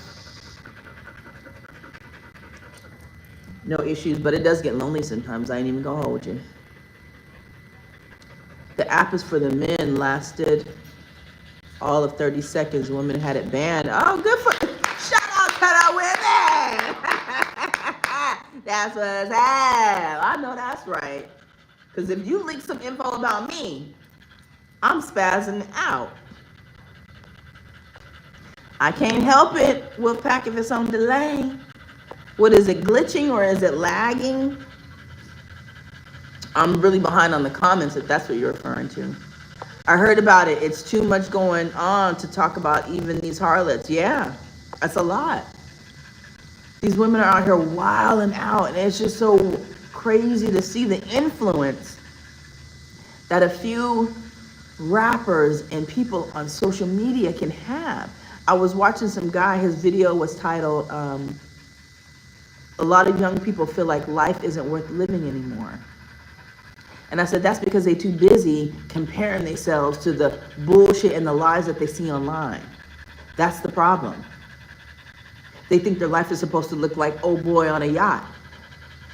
No issues, but it does get lonely sometimes. I ain't even gonna hold you. The app is for the men. Lasted all of 30 seconds. Women had it banned. Oh, good for. Shout out to the women. That's what's up. I know that's right. Because if you leak some info about me, I'm spazzing out. I can't help it. Wolfpack, if it's on delay. What is it, glitching or is it lagging? I'm really behind on the comments if that's what you're referring to. I heard about it. It's too much going on to talk about even these harlots. Yeah, that's a lot. These women are out here wilding out, and it's just so crazy to see the influence that a few rappers and people on social media can have. I was watching some guy, his video was titled, a lot of young people feel like life isn't worth living anymore. And I said, that's because they're too busy comparing themselves to the bullshit and the lies that they see online. That's the problem. They think their life is supposed to look like old boy on a yacht.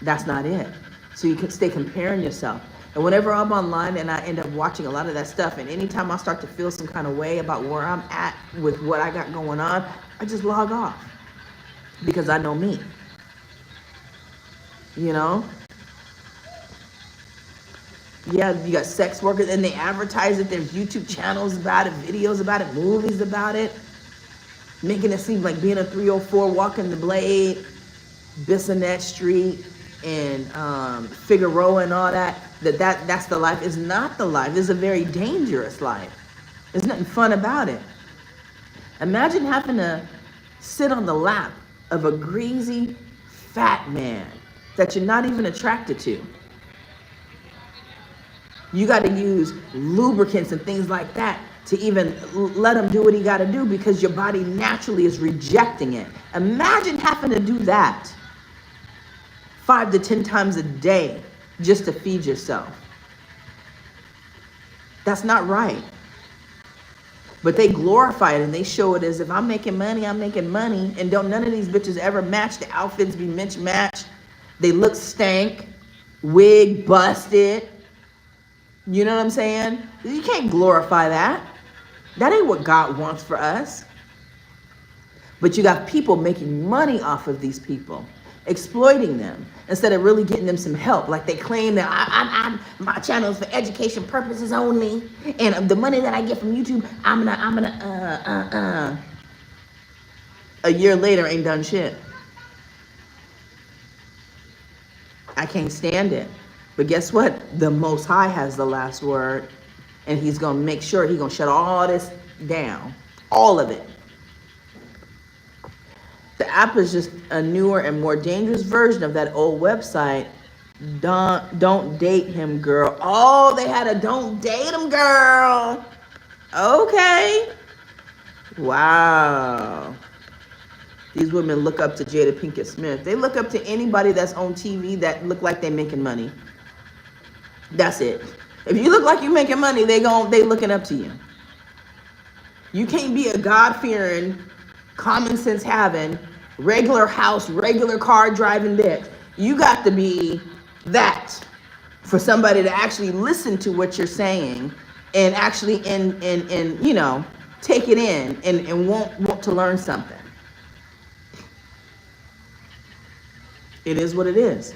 That's not it. So you can stay comparing yourself. And whenever I'm online and I end up watching a lot of that stuff, and anytime I start to feel some kind of way about where I'm at with what I got going on, I just log off because I know me. you know? Yeah, you got sex workers, and they advertise it. There's YouTube channels about it, videos about it, movies about it, making it seem like being a 304, walking the blade, Bissonnette Street, and Figueroa and all that. That's the life. Is not the life. It's a very dangerous life. There's nothing fun about it. Imagine having to sit on the lap of a greasy, fat man that you're not even attracted to. You got to use lubricants and things like that to even let him do what he got to do, because your body naturally is rejecting it. Imagine having to do that 5 to 10 times a day just to feed yourself. That's not right. But they glorify it and they show it as if I'm making money, I'm making money. And don't none of these bitches ever match. The outfits be mismatched. They look stank, wig busted. You know what I'm saying? You can't glorify that. That ain't what God wants for us. But you got people making money off of these people, exploiting them instead of really getting them some help. Like they claim that my channel is for education purposes only, and the money that I get from YouTube, I'm gonna a year later ain't done shit. I can't stand it. But guess what? The Most High has the last word, and he's gonna make sure he's gonna shut all this down, all of it. The app is just a newer and more dangerous version of that old website. Don't date him, girl. Oh, they had a don't date him, girl. Okay. Wow. These women look up to Jada Pinkett Smith. They look up to anybody that's on TV that look like they making money. That's it. If you look like you making money, they looking up to you. You can't be a God-fearing, common sense having, regular house, regular car driving bitch. You got to be that for somebody to actually listen to what you're saying and actually and you know, take it in and want to learn something. It is what it is.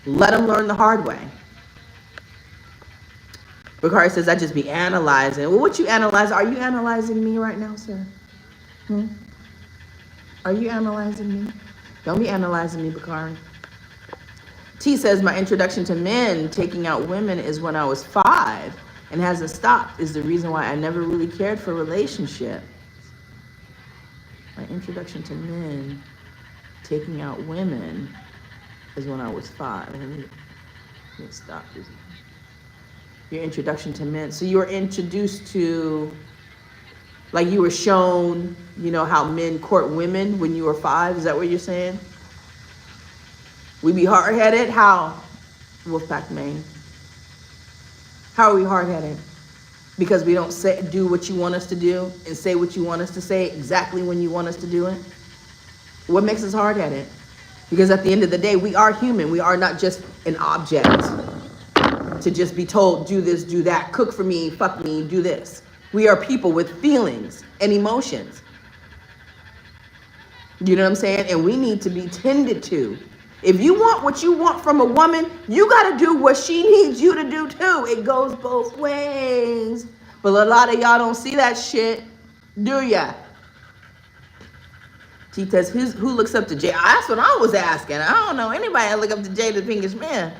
Let them learn the hard way. Bakari says, I just be analyzing. Well, what you analyze? Are you analyzing me right now, sir? Are you analyzing me? Don't be analyzing me, Bakari. T says, my introduction to men taking out women is when I was 5 and hasn't stopped, is the reason why I never really cared for relationships. My introduction to men taking out women is when I was 5. It stopped. Your introduction to men. So you were introduced to, like you were shown, you know, how men court women when you were 5. Is that what you're saying? We be hard-headed? How? Wolfpack Maine. How are we hard-headed? Because we don't do what you want us to do and say what you want us to say exactly when you want us to do it? What makes us hard-headed? Because at the end of the day, we are human. We are not just an object to just be told, do this, do that, cook for me, fuck me, do this. We are people with feelings and emotions. You know what I'm saying? And we need to be tended to. If you want what you want from a woman, you got to do what she needs you to do too. It goes both ways. But a lot of y'all don't see that shit, do ya? She says, who looks up to Jay? That's what I was asking. I don't know anybody that look up to Jay the Pinkest Man.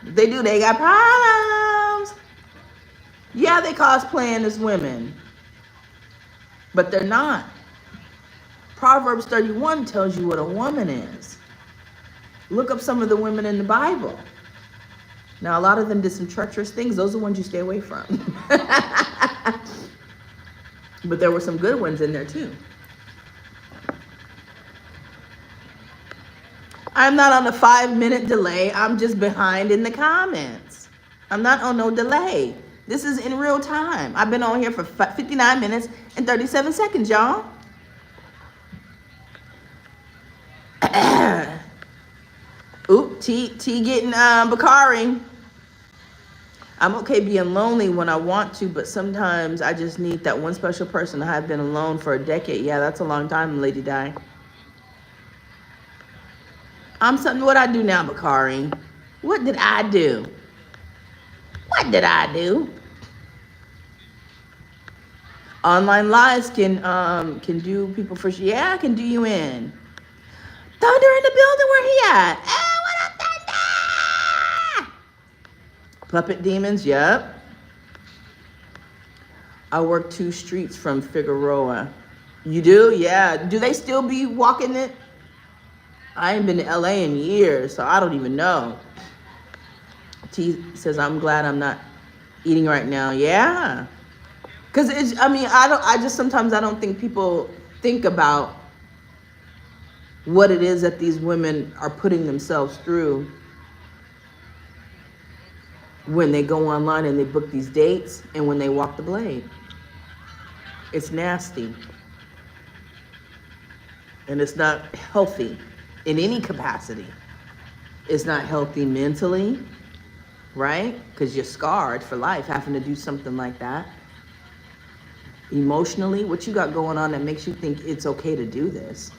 They do, they got problems. Yeah, they cosplaying as women, but they're not. Proverbs 31 tells you what a woman is. Look up some of the women in the Bible. Now, a lot of them did some treacherous things. Those are the ones you stay away from. But there were some good ones in there too. I'm not on a 5-minute delay. I'm just behind in the comments. I'm not on no delay. This is in real time. I've been on here for 59 minutes and 37 seconds, y'all. Oop, T getting Bakari. I'm okay being lonely when I want to, but sometimes I just need that one special person. I have been alone for a decade. Yeah, that's a long time, Lady Di. I'm something. What I do now, Bakari? What did I do? What did I do? Online lives can do people for sure. Yeah, I can do you in. Thunder in the building. Where he at? Oh, what up, Thunder? Puppet demons. Yep. I work 2 streets from Figueroa. You do? Yeah. Do they still be walking it? I ain't been to LA in years, so I don't even know. T says, I'm glad I'm not eating right now. Yeah. Because it's, I just sometimes I don't think people think about what it is that these women are putting themselves through when they go online and they book these dates and when they walk the blade. It's nasty. And it's not healthy in any capacity. It's not healthy mentally, right? Because you're scarred for life having to do something like that. Emotionally, what you got going on that makes you think it's okay to do this?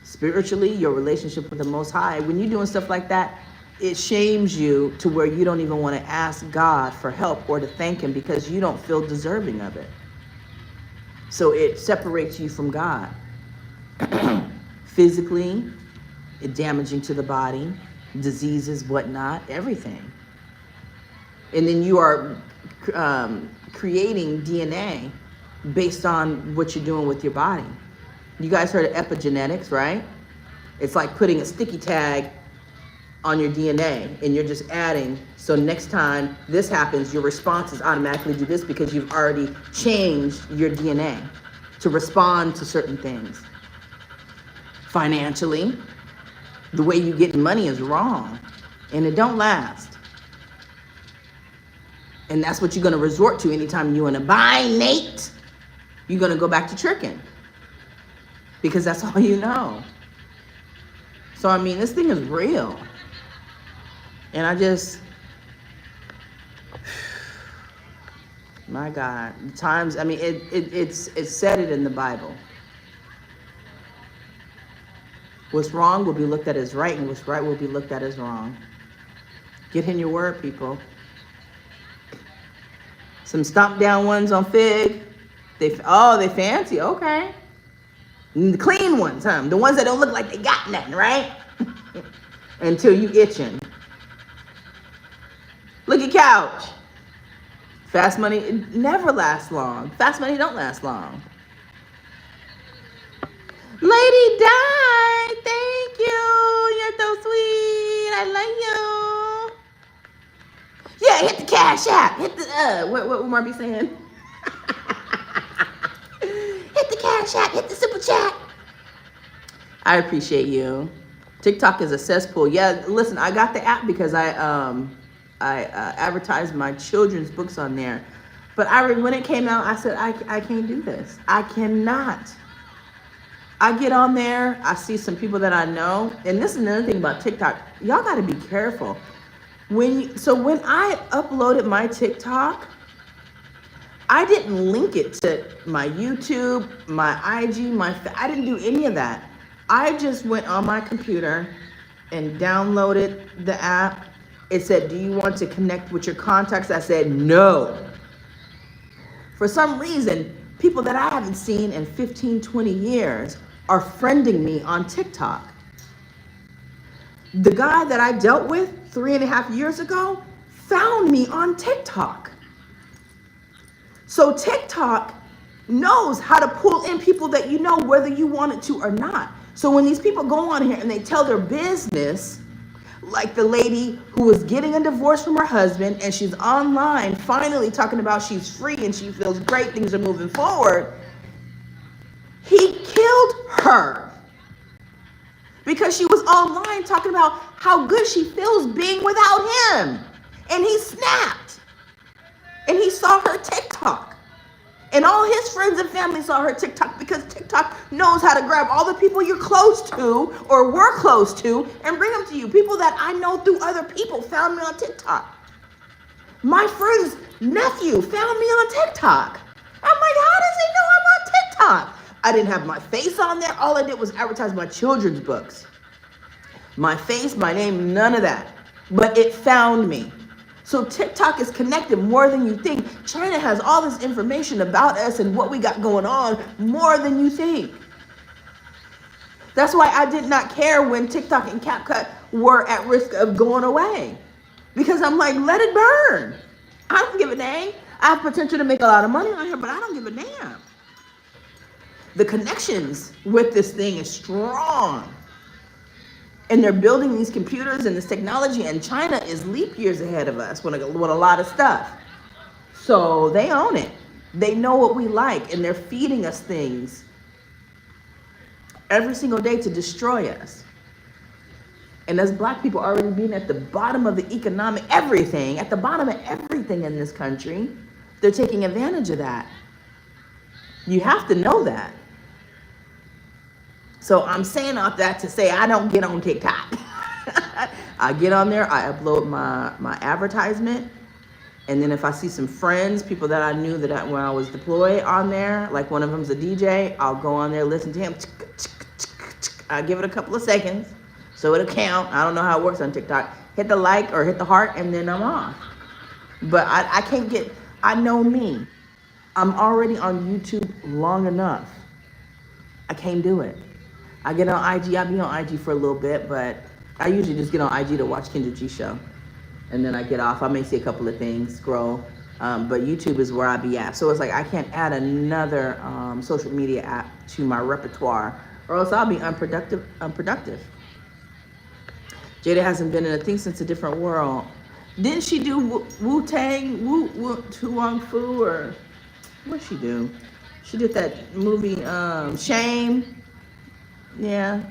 Spiritually, your relationship with the Most High, when you're doing stuff like that, it shames you to where you don't even want to ask God for help or to thank Him because you don't feel deserving of it. So it separates you from God. Physically, it damaging to the body, diseases, whatnot, everything. And then you are creating DNA based on what you're doing with your body. You guys heard of epigenetics, right? It's like putting a sticky tag on your DNA and you're just adding. So next time this happens, your responses automatically do this because you've already changed your DNA to respond to certain things. Financially, the way you get money is wrong and it don't last. And that's what you're going to resort to anytime you want to buy, Nate. You're going to go back to tricking because that's all you know. So, this thing is real. And I just, my God, times, it's said it in the Bible. What's wrong will be looked at as right, and what's right will be looked at as wrong. Get in your word, people. Some stomp down ones on Fig. They fancy, okay. And the clean ones, huh? The ones that don't look like they got nothing, right? Until you itching. Look at Couch. Fast money, it never lasts long. Fast money don't last long. Lady Di, thank you. You're so sweet. I love you. Yeah, hit the Cash App. Hit the, what Marby saying? Hit the Cash App. Hit the Super Chat. I appreciate you. TikTok is a cesspool. Yeah, listen, I got the app because I advertised my children's books on there. But when it came out, I said, I can't do this. I cannot. I get on there, I see some people that I know, and this is another thing about TikTok. Y'all got to be careful. When I uploaded my TikTok, I didn't link it to my YouTube, my IG, I didn't do any of that. I just went on my computer and downloaded the app. It said, do you want to connect with your contacts? I said, no. For some reason, people that I haven't seen in 15, 20 years are friending me on TikTok. The guy that I dealt with 3.5 years ago found me on TikTok. So TikTok knows how to pull in people that you know whether you want it to or not. So when these people go on here and they tell their business, like the lady who was getting a divorce from her husband and she's online finally talking about she's free and she feels great, things are moving forward. He killed her because she was online talking about how good she feels being without him. And he snapped. And he saw her TikTok. And all his friends and family saw her TikTok because TikTok knows how to grab all the people you're close to or were close to and bring them to you. People that I know through other people found me on TikTok. My friend's nephew found me on TikTok. I'm like, how does he know I'm on TikTok? I didn't have my face on there. All I did was advertise my children's books. my face, my name, none of that. But it found me. So TikTok is connected more than you think. China has all this information about us and what we got going on more than you think. That's why I did not care when TikTok and CapCut were at risk of going away. Because I'm like, let it burn. I don't give a dang. I have potential to make a lot of money on here, but I don't give a damn. The connections with this thing is strong. And they're building these computers and this technology, and China is leap years ahead of us with a lot of stuff. So they own it. They know what we like, and they're feeding us things every single day to destroy us. And as black people already being at the bottom of the economic everything, at the bottom of everything in this country, they're taking advantage of that. You have to know that. So I'm saying all that to say I don't get on TikTok. I get on there, I upload my advertisement, and then if I see some friends, people that I knew that when I was deployed on there, like one of them's a DJ, I'll go on there, listen to him. I give it a couple of seconds so it'll count. I don't know how it works on TikTok. Hit the like or hit the heart, and then I'm off. But I can't get, I know me. I'm already on YouTube long enough. I can't do it. I get on IG, I'll be on IG for a little bit, but I usually just get on IG to watch Kendra G show. And then I get off. I may see a couple of things, scroll. But YouTube is where I be at. So it's like I can't add another social media app to my repertoire, or else I'll be unproductive. Jada hasn't been in a thing since a different world. Didn't she do Wu-Tang, Wong Fu, or what'd she do? She did that movie, Shame. Yeah.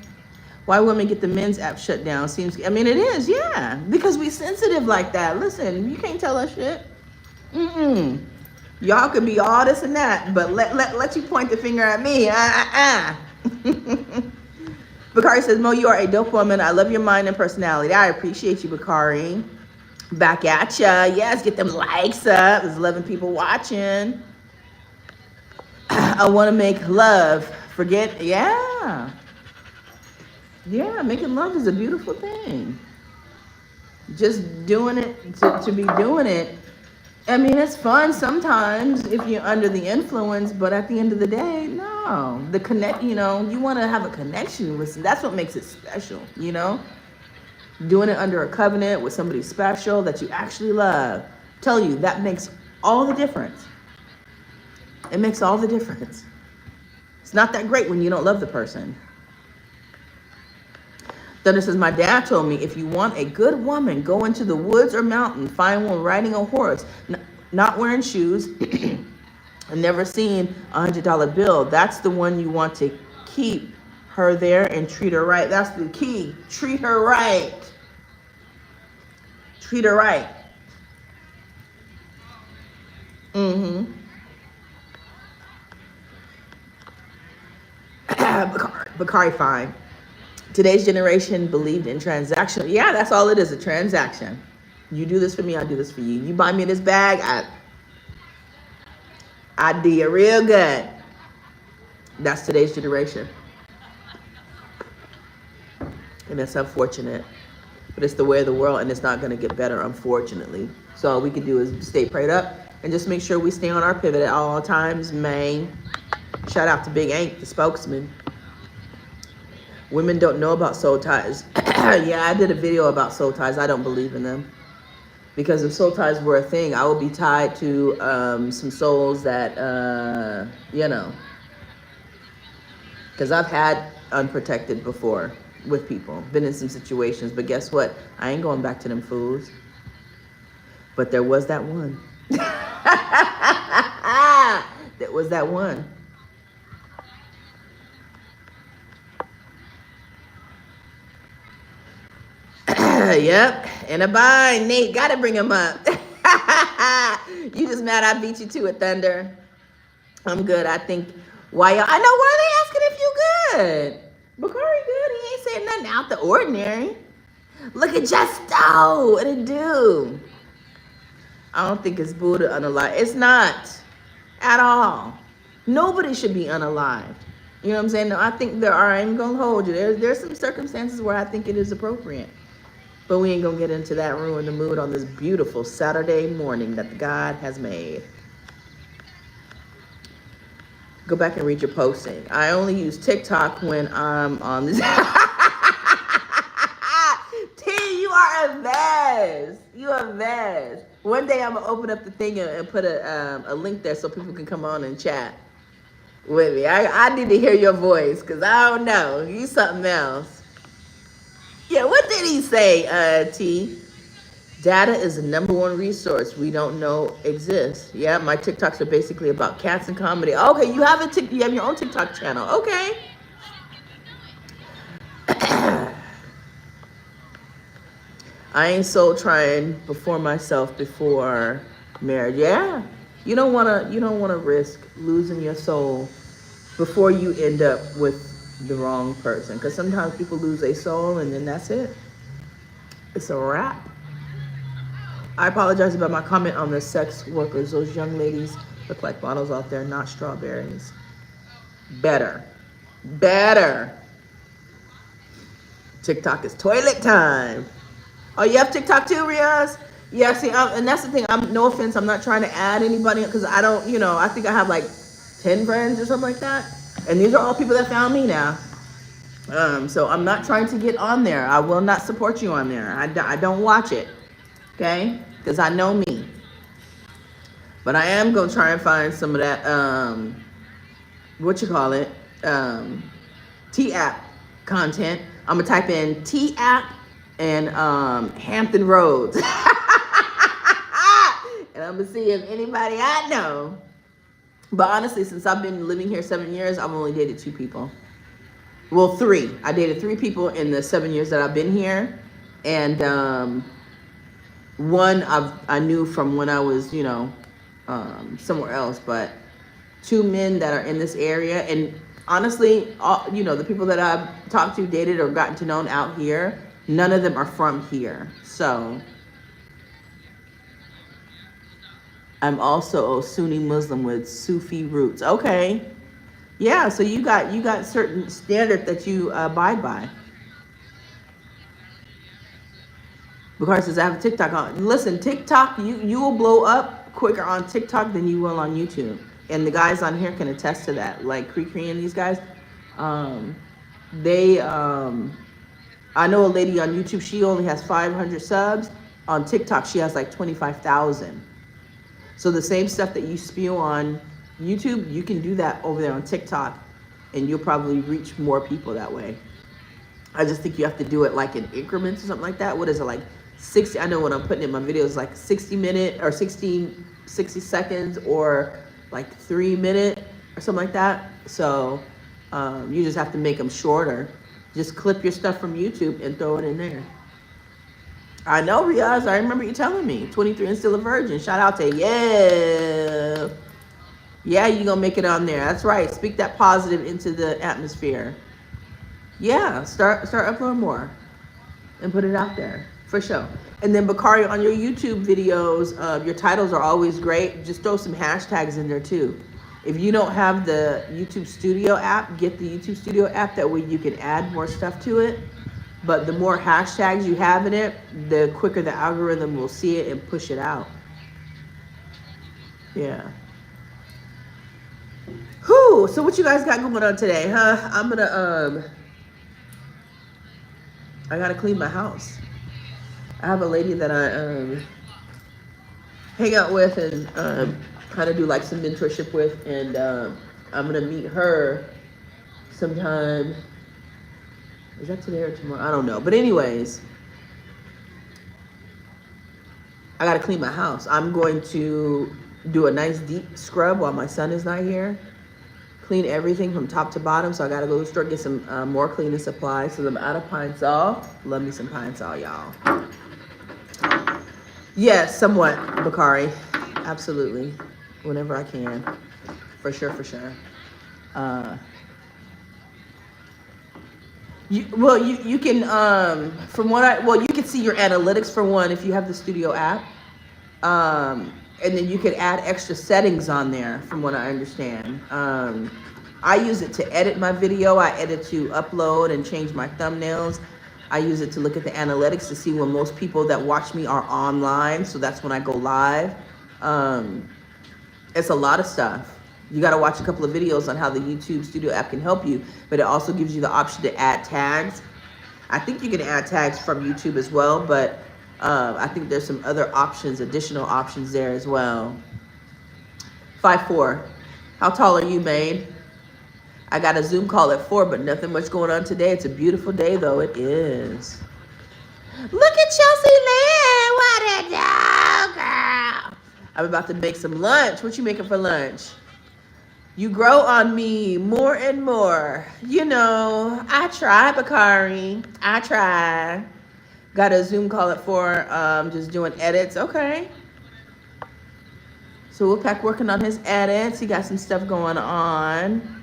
Why women get the men's app shut down seems, I mean, it is, yeah. Because we sensitive like that. Listen, you can't tell us shit. Y'all could be all this and that, but let you point the finger at me. Bakari says, Mo, you are a dope woman. I love your mind and personality. I appreciate you, Bakari. Back at ya. Yes, get them likes up. There's 11 people watching. I want to make love. Forget, yeah. Yeah, making love is a beautiful thing. Just doing it to be doing it. I mean, it's fun sometimes if you're under the influence, but at the end of the day, no. The connect, you know, you want to have a connection with, that's what makes it special, you know? Doing it under a covenant with somebody special that you actually love. Tell you, that makes all the difference. It makes all the difference. It's not that great when you don't love the person. Thunder says, my dad told me, if you want a good woman, go into the woods or mountain, find one riding a horse, not wearing shoes, and never seen $100 bill. That's the one you want to keep her there and treat her right. That's the key. Treat her right. Treat her right. Bakari fine. Today's generation believed in transaction. Yeah, that's all it is, a transaction. You do this for me, I do this for you. You buy me this bag, I do you real good. That's today's generation. And it's unfortunate. But it's the way of the world, and it's not going to get better, unfortunately. So all we can do is stay prayed up and just make sure we stay on our pivot at all times, man. Shout out to Big Ink, the spokesman. Women don't know about soul ties. Yeah, I did a video about soul ties. I don't believe in them. Because if soul ties were a thing, I would be tied to some souls that, you know. Because I've had unprotected before with people. Been in some situations. But guess what? I ain't going back to them fools. But there was that one. There was that one. Yep, in a bind. Nate, gotta bring him up. You just mad I beat you to it, Thunder. I'm good. I think why y'all, I know, why are they asking if you good? Bakari good. He ain't saying nothing out the ordinary. Look at Justo. What it do? I don't think it's Buddha unalive. It's not at all. Nobody should be unalived. You know what I'm saying? No, I think there are, I'm gonna hold you. There's some circumstances where I think it is appropriate. But we ain't gonna get into that, ruin the mood on this beautiful Saturday morning that God has made. Go back and read your posting. I only use TikTok when I'm on this. T, you are a mess. You are a mess. One day I'm gonna open up the thing and put a link there so people can come on and chat with me. I need to hear your voice because I don't know. You something else. Yeah, what did he say, T? Data is the #1 resource we don't know exists. Yeah, my TikToks are basically about cats and comedy. Okay, you have you have your own TikTok channel. Okay. I ain't soul trying before myself before marriage. Yeah, you don't wanna risk losing your soul before you end up with the wrong person. Because sometimes people lose their soul and then that's it. It's a wrap. I apologize about my comment on the sex workers. Those young ladies look like bottles out there, not strawberries. Better. TikTok is toilet time. Oh, you have TikTok too, Riaz? Yeah, see, and that's the thing. No offense, I'm not trying to add anybody because I don't, I think I have like 10 friends or something like that. And these are all people that found me now. So I'm not trying to get on there. I will not support you on there. I don't watch it. Okay? Because I know me. But I am going to try and find some of that, T-app content. I'm going to type in T-app and Hampton Roads. And I'm going to see if anybody I know. But honestly, since I've been living here 7 years, I've only dated 2 people. Well, 3. I dated 3 people in the 7 years that I've been here. And one I knew from when I was, somewhere else. But 2 men that are in this area. And honestly, the people that I've talked to, dated, or gotten to know out here, none of them are from here. So I'm also a Sunni Muslim with Sufi roots. Okay. Yeah, so you got certain standard that you abide by. Because since I have TikTok on, listen, TikTok, you will blow up quicker on TikTok than you will on YouTube. And the guys on here can attest to that. Like Cree and these guys, I know a lady on YouTube, she only has 500 subs. On TikTok, she has like 25,000. So the same stuff that you spew on YouTube, you can do that over there on TikTok, and you'll probably reach more people that way. I just think you have to do it like in increments or something like that. What is it, like 60? I know when I'm putting in my videos, like 60-minute or 60 seconds, or like 3-minute or something like that. So you just have to make them shorter. Just clip your stuff from YouTube and throw it in there. I know, Riaz. I remember you telling me. 23 and still a virgin. Shout out to you. Yeah. Yeah, you're going to make it on there. That's right. Speak that positive into the atmosphere. Yeah, start uploading more and put it out there for sure. And then Bakari, on your YouTube videos, your titles are always great. Just throw some hashtags in there too. If you don't have the YouTube Studio app, get the YouTube Studio app. That way you can add more stuff to it. But the more hashtags you have in it, the quicker the algorithm will see it and push it out. Yeah. Whew, so what you guys got going on today, huh? I'm gonna, I gotta clean my house. I have a lady that I hang out with and kind of do like some mentorship with, and I'm gonna meet her sometime. Is that today or tomorrow? I don't know. But anyways, I gotta clean my house. I'm going to do a nice deep scrub while my son is not here. Clean everything from top to bottom. So I gotta go to the store, get some more cleaning supplies. So I'm out of Pine Sol. Love me some Pine Sol, y'all. Yes, somewhat, Bakari. Absolutely. Whenever I can. For sure, for sure. You can, from what you can see your analytics for one if you have the Studio app. And then you can add extra settings on there from what I understand. I use it to edit my video. I edit to upload and change my thumbnails. I use it to look at the analytics to see when most people that watch me are online. So that's when I go live. It's a lot of stuff. You got to watch a couple of videos on how the YouTube Studio app can help you, but it also gives you the option to add tags. I think you can add tags from YouTube as well, but I think there's some other options, additional options there as well. 5'4". How tall are you, Maine? I got a Zoom call at 4, but nothing much going on today. It's a beautiful day, though. It is. Look at Chelsea Lynn. What a dog, girl. I'm about to make some lunch. What you making for lunch? You grow on me more and more. You know, I try, Bakari. I try. Got a Zoom call at 4, just doing edits. Okay. So Wolfpack working on his edits. He got some stuff going on.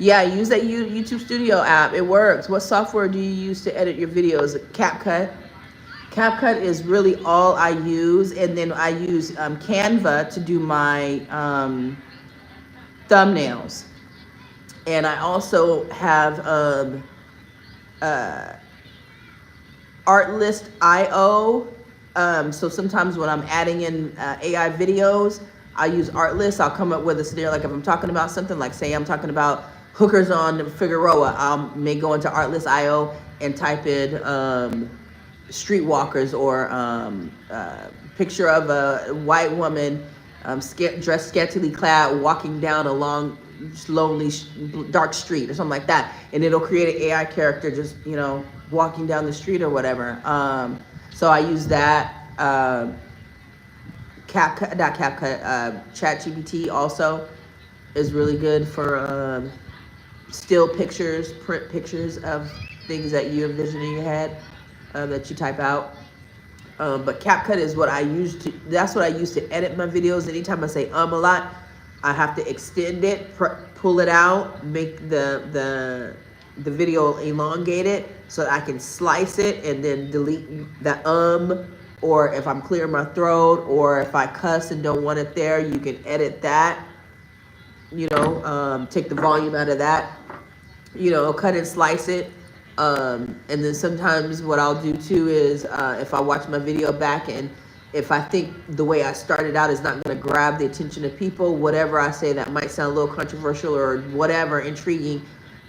Yeah, use that YouTube Studio app. It works. What software do you use to edit your videos? CapCut. CapCut is really all I use. And then I use Canva to do my thumbnails. And I also have Artlist.io. So sometimes when I'm adding in AI videos, I use Artlist. I'll come up with a scenario, like if I'm talking about something, like say I'm talking about hookers on Figueroa, I may go into Artlist.io and type in streetwalkers or picture of a white woman dressed scantily clad walking down a long, lonely, dark street or something like that. And it'll create an AI character just, you know, walking down the street or whatever. So I use that. CapCut, not CapCut, ChatGPT also is really good for still pictures, print pictures of things that you envision in your head that you type out. But CapCut is what I use to, that's what I use to edit my videos. Anytime I say a lot, I have to extend it, pull it out, make the video elongated so that I can slice it and then delete the or if I'm clearing my throat, or if I cuss and don't want it there, you can edit that, you know, take the volume out of that, you know, cut and slice it. And then sometimes what I'll do too is if I watch my video back and if I think the way I started out is not going to grab the attention of people, whatever I say that might sound a little controversial or whatever, intriguing,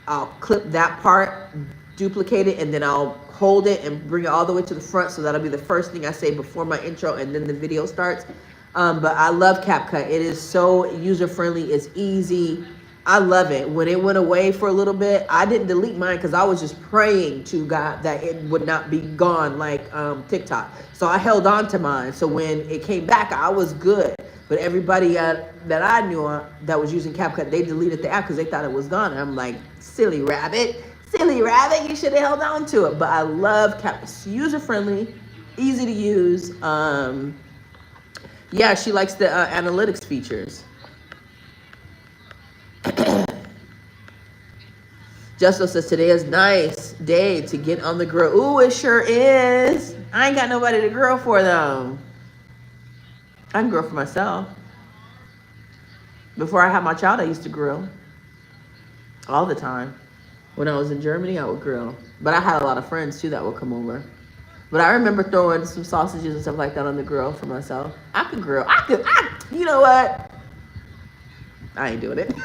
I'll clip that part, duplicate it, and then I'll hold it and bring it all the way to the front. So that'll be the first thing I say before my intro, and then the video starts. But I love CapCut. It is so user-friendly. It's easy. I love it. When it went away for a little bit, I didn't delete mine because I was just praying to God that it would not be gone like TikTok. So I held on to mine. So when it came back, I was good. But everybody that I knew that was using CapCut, they deleted the app because they thought it was gone. And I'm like, silly rabbit, you should have held on to it. But I love CapCut. It's user-friendly, easy to use. Yeah, she likes the analytics features. Justo says today is nice day to get on the grill. Ooh, it sure is. I ain't got nobody to grill for though. I can grill for myself. Before I had my child, I used to grill all the time. When I was in Germany, I would grill. But I had a lot of friends too that would come over. But I remember throwing some sausages and stuff like that on the grill for myself. I could grill. You know what? I ain't doing it.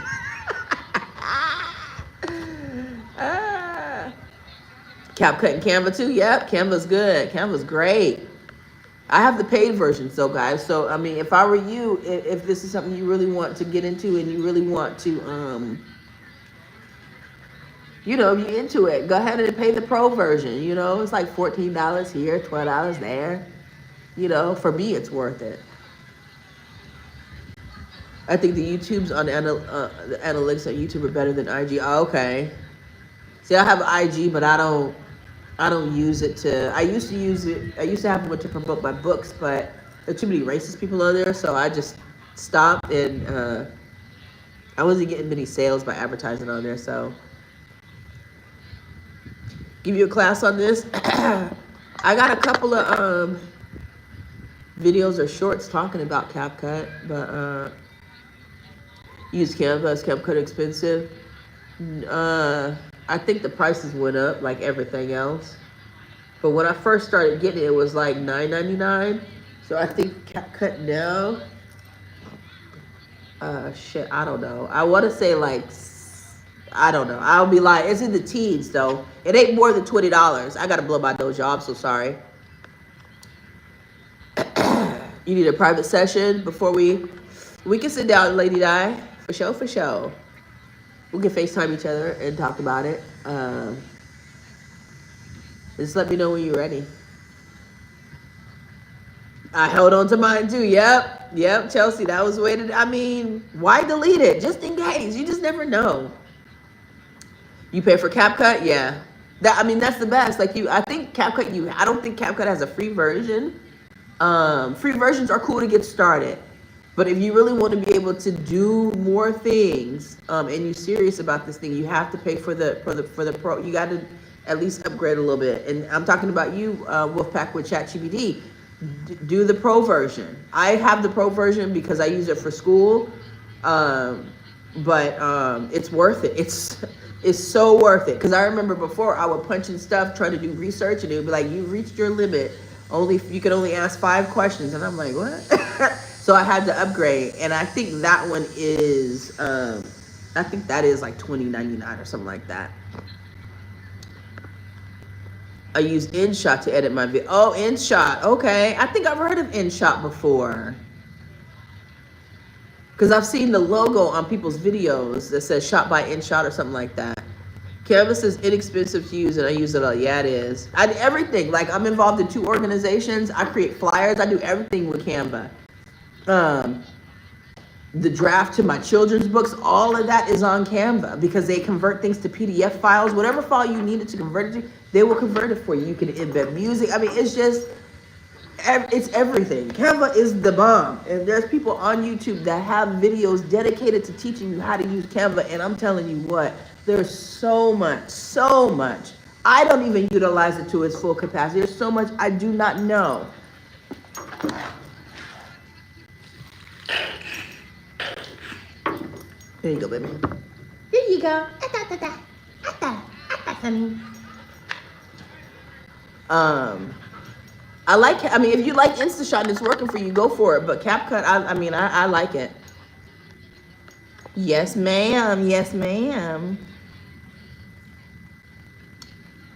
CapCut and Canva too. Yep, Canva's good. Canva's great. I have the paid version, so guys. So I mean, if I were you, if this is something you really want to get into and you really want to, you know, if you're into it, go ahead and pay the pro version. You know, it's like $14 here, $12 there. You know, for me, it's worth it. I think the YouTubes on the analytics on YouTube are better than IG. Oh, okay. See, I have IG, but I don't use it to. I used to use it. I used to have one to promote my books, but there are too many racist people on there, so I just stopped. And I wasn't getting many sales by advertising on there. So, give you a class on this. I got a couple of videos or shorts talking about CapCut, but. Use Canva. Is CapCut expensive? I think the prices went up like everything else. But when I first started getting it, it was like $9.99. So I think CapCut now, shit, I don't know. I want to say like, I don't know. I'll be like, it's in the teens though. It ain't more than $20. I gotta blow my dojo. I'm so sorry. You need a private session before we can sit down, Lady Di. For sure, for sure. We can FaceTime each other and talk about it. Just let me know when you're ready. I held on to mine too. Yep, Chelsea. That was way to. I mean, why delete it? Just in case. You just never know. You pay for CapCut, yeah. That's the best. Like I think CapCut. I don't think CapCut has a free version. Free versions are cool to get started, but if you really want to be able to do more things, and you're serious about this thing, you have to pay for the pro. You got to at least upgrade a little bit. And I'm talking about you, Wolfpack, with ChatGPT. Do the pro version. I have the pro version because I use it for school, but it's worth it. It's so worth it, because I remember before I would punch in stuff trying to do research, and it would be like, you reached your limit. You could only ask 5 questions, and I'm like, what? So I had to upgrade, and I think that one is like $20.99 or something like that. I use InShot to edit my video. Oh, InShot. Okay. I think I've heard of InShot before, because I've seen the logo on people's videos that says shot by InShot or something like that. Canvas is inexpensive to use, and I use it all. Yeah, it is. I do everything. Like, I'm involved in 2 organizations. I create flyers. I do everything with Canva. The draft to my children's books, all of that is on Canva, because they convert things to PDF files. Whatever file you needed to convert it to, they will convert it for you. You can embed music. I mean, it's everything. Canva is the bomb. And there's people on YouTube that have videos dedicated to teaching you how to use Canva. And I'm telling you what, there's so much. I don't even utilize it to its full capacity. There's so much I do not know. There you go, baby. There you go. If you like InstaShot and it's working for you, go for it. But CapCut, I like it. Yes, ma'am. Yes, ma'am.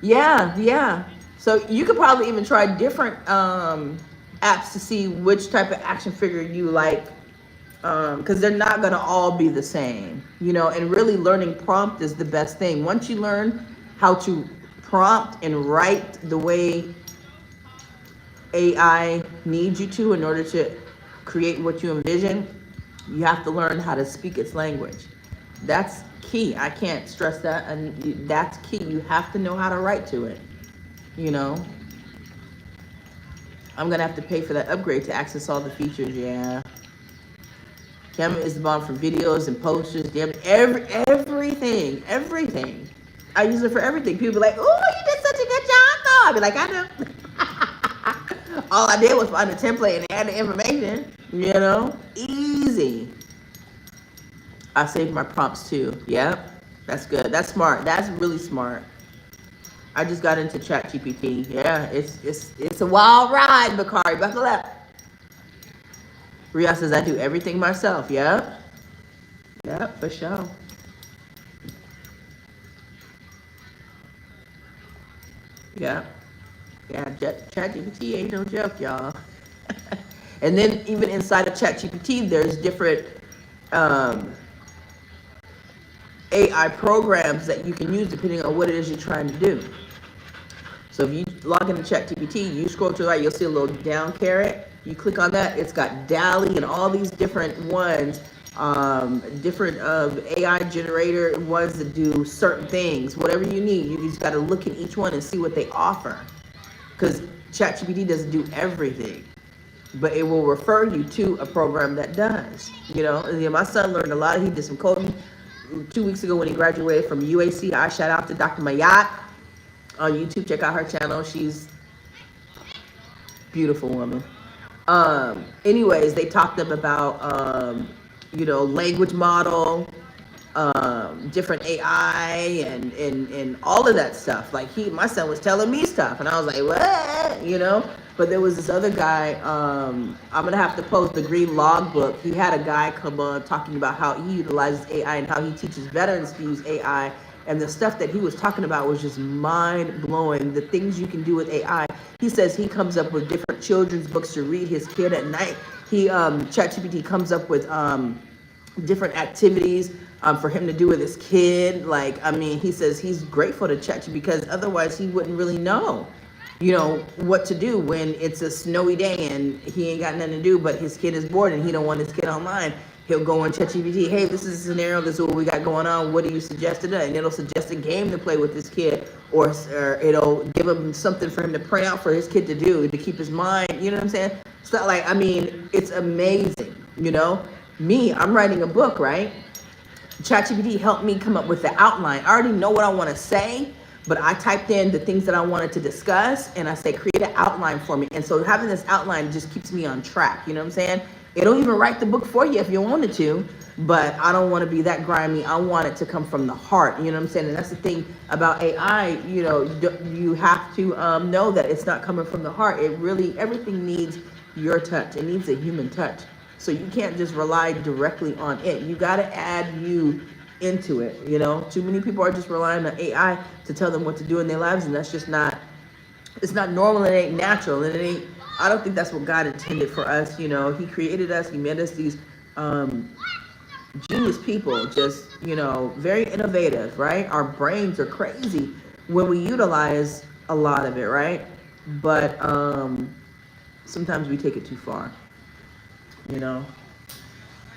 Yeah. So you could probably even try different apps to see which type of action figure you like, because they're not gonna all be the same, and really learning prompt is the best thing. Once you learn how to prompt and write the way AI needs you to in order to create what you envision, you have to learn how to speak its language. That's key. I can't stress that, and that's key. You have to know how to write to it. I'm gonna have to pay for that upgrade to access all the features. Yeah. Canva is the bomb for videos and posters. Damn, everything. I use it for everything. People be like, "Oh, you did such a good job, though." I be like, "I know." All I did was find a template and add the information. Easy. I saved my prompts too. Yep, that's good. That's smart. That's really smart. I just got into ChatGPT. Yeah, it's a wild ride, Bakari. Buckle up. Ria says, I do everything myself. Yep, for sure. Yeah, ChatGPT ain't no joke, y'all. And then even inside of ChatGPT, there's different AI programs that you can use depending on what it is you're trying to do. So if you log into ChatGPT, you scroll to the right, you'll see a little down caret. You click on that, it's got DALL-E and all these different ones, different AI generator ones that do certain things. Whatever you need, you just got to look at each one and see what they offer. Because ChatGPT doesn't do everything, but it will refer you to a program that does. My son learned a lot. He did some coding 2 weeks ago when he graduated from UAC. I shout out to Dr. Mayat on YouTube. Check out her channel. She's a beautiful woman. Anyways, they talked to them about language model, different AI and all of that stuff. Like my son was telling me stuff and I was like, what? But there was this other guy, I'm gonna have to post the green logbook. He had a guy come on talking about how he utilizes AI and how he teaches veterans to use AI. And the stuff that he was talking about was just mind blowing. The things you can do with AI. He says he comes up with different children's books to read his kid at night. ChatGPT comes up with different activities for him to do with his kid. Like, I mean, he says he's grateful to ChatGPT because otherwise he wouldn't really know, what to do when it's a snowy day and he ain't got nothing to do, but his kid is bored and he don't want his kid online. He'll go on ChatGPT, hey, this is a scenario, this is what we got going on, what do you suggest to do? And it'll suggest a game to play with his kid, or it'll give him something for him to print out for his kid to do, to keep his mind, you know what I'm saying? It's not like, I mean, it's amazing, Me, I'm writing a book, right? ChatGPT helped me come up with the outline. I already know what I want to say, but I typed in the things that I wanted to discuss, and I say, create an outline for me. And so having this outline just keeps me on track, you know what I'm saying? It'll even write the book for you if you wanted to, but I don't want to be that grimy. I want it to come from the heart, you know what I'm saying? And that's the thing about AI, you have to know that it's not coming from the heart. Everything needs your touch. It needs a human touch. So you can't just rely directly on it. You got to add you into it, Too many people are just relying on AI to tell them what to do in their lives, and that's just not, it's not normal, it ain't natural, and it ain't, I don't think that's what God intended for us, He created us, He made us these genius people, just, very innovative, right? Our brains are crazy when we utilize a lot of it, right? But sometimes we take it too far.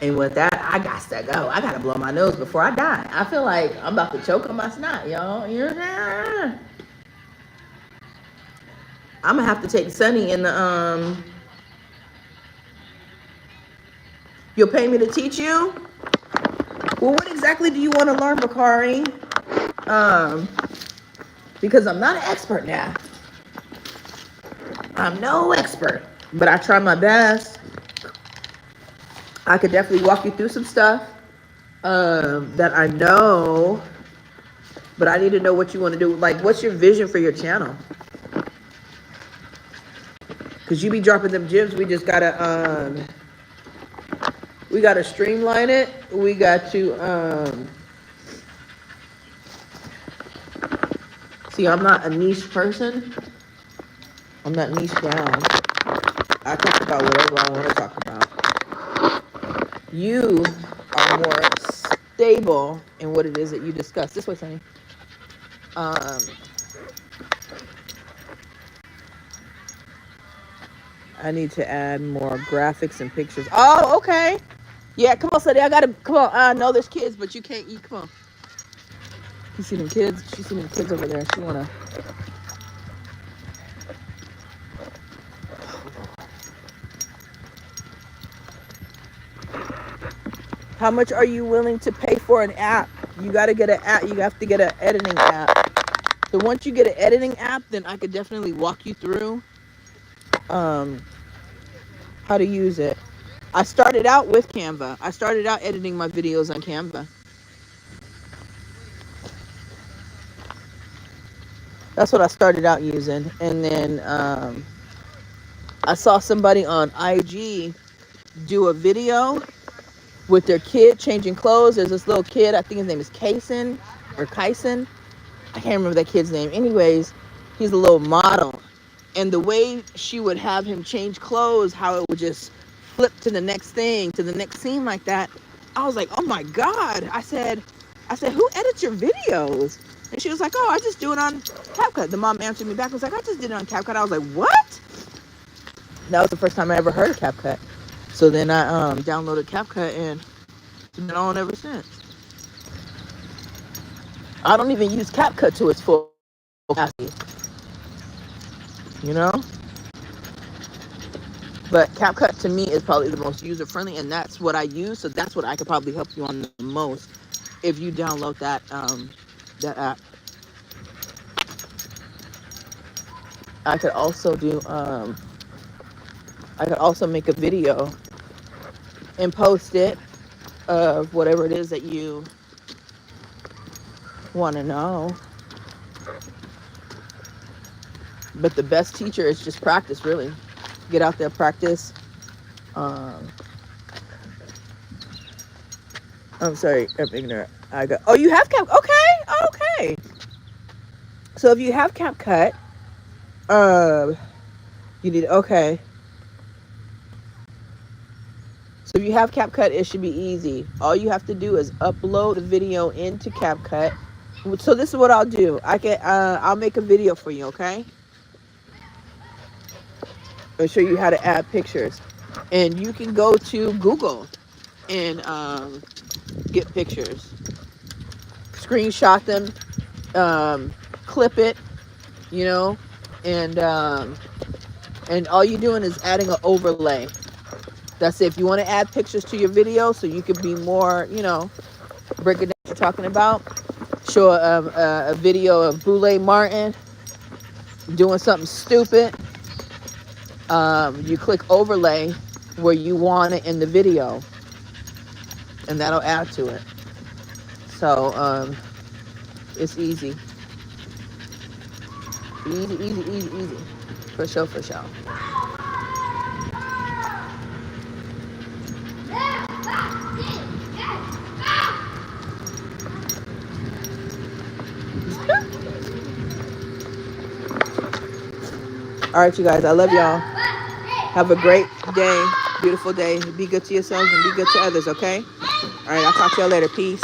And with that, I got to go. I got to blow my nose before I die. I feel like I'm about to choke on my snot, y'all. I'm going to have to take Sunny in the, you'll pay me to teach you? Well, what exactly do you want to learn, Bakari? Because I'm not an expert now. I'm no expert, but I try my best. I could definitely walk you through some stuff that I know, but I need to know what you want to do. Like, what's your vision for your channel? Because you be dropping them gems. We just gotta streamline it. We got to see, I'm not a niche person. I'm not niche down. I talk about whatever I want to talk about. You are more stable in what it is that you discuss. This way, Sonny. I need to add more graphics and pictures. Oh, okay. Yeah, come on, Sonny. Come on. I know there's kids, but you can't eat. Come on. You see them kids? She see them kids over there. She wanna. How much are you willing to pay for an app? You got to get an app. You have to get an editing app. So once you get an editing app, then I could definitely walk you through how to use it. I started out with Canva. I started out editing my videos on Canva. That's what I started out using. And then I saw somebody on IG do a video with their kid changing clothes. There's this little kid, I think his name is Kyson. I can't remember that kid's name. Anyways, he's a little model. And the way she would have him change clothes, how it would just flip to the next thing, to the next scene like that. I was like, oh my God. I said, who edits your videos? And she was like, oh, I just do it on CapCut. The mom answered me back, was like, I just did it on CapCut. I was like, what? That was the first time I ever heard of CapCut. So then I downloaded CapCut and it's been on ever since. I don't even use CapCut to its full capacity. But CapCut to me is probably the most user-friendly, and that's what I use, so that's what I could probably help you on the most if you download that app. I could also make a video and post it of whatever it is that you want to know. But the best teacher is just practice, really. Get out there, practice. I'm sorry, I'm ignorant. I got. Oh, you have Cap. Okay, okay. So if you have CapCut, you need. Okay. So if you have CapCut, it should be easy. All you have to do is upload a video into CapCut. So this is what I'll do. I'll make a video for you, okay? I'll show you how to add pictures. And you can go to Google and get pictures. Screenshot them, clip it, you know, and all you're doing is adding an overlay. That's it. If you want to add pictures to your video so you can be more, you know, break it down what you're talking about. Show a video of Boule Martin doing something stupid. You click overlay where you want it in the video, and that'll add to it. So it's easy. Easy. For sure. All right, you guys, I love y'all. Have a great day, beautiful day. Be good to yourselves and be good to others, okay? All right, I'll talk to y'all later. Peace.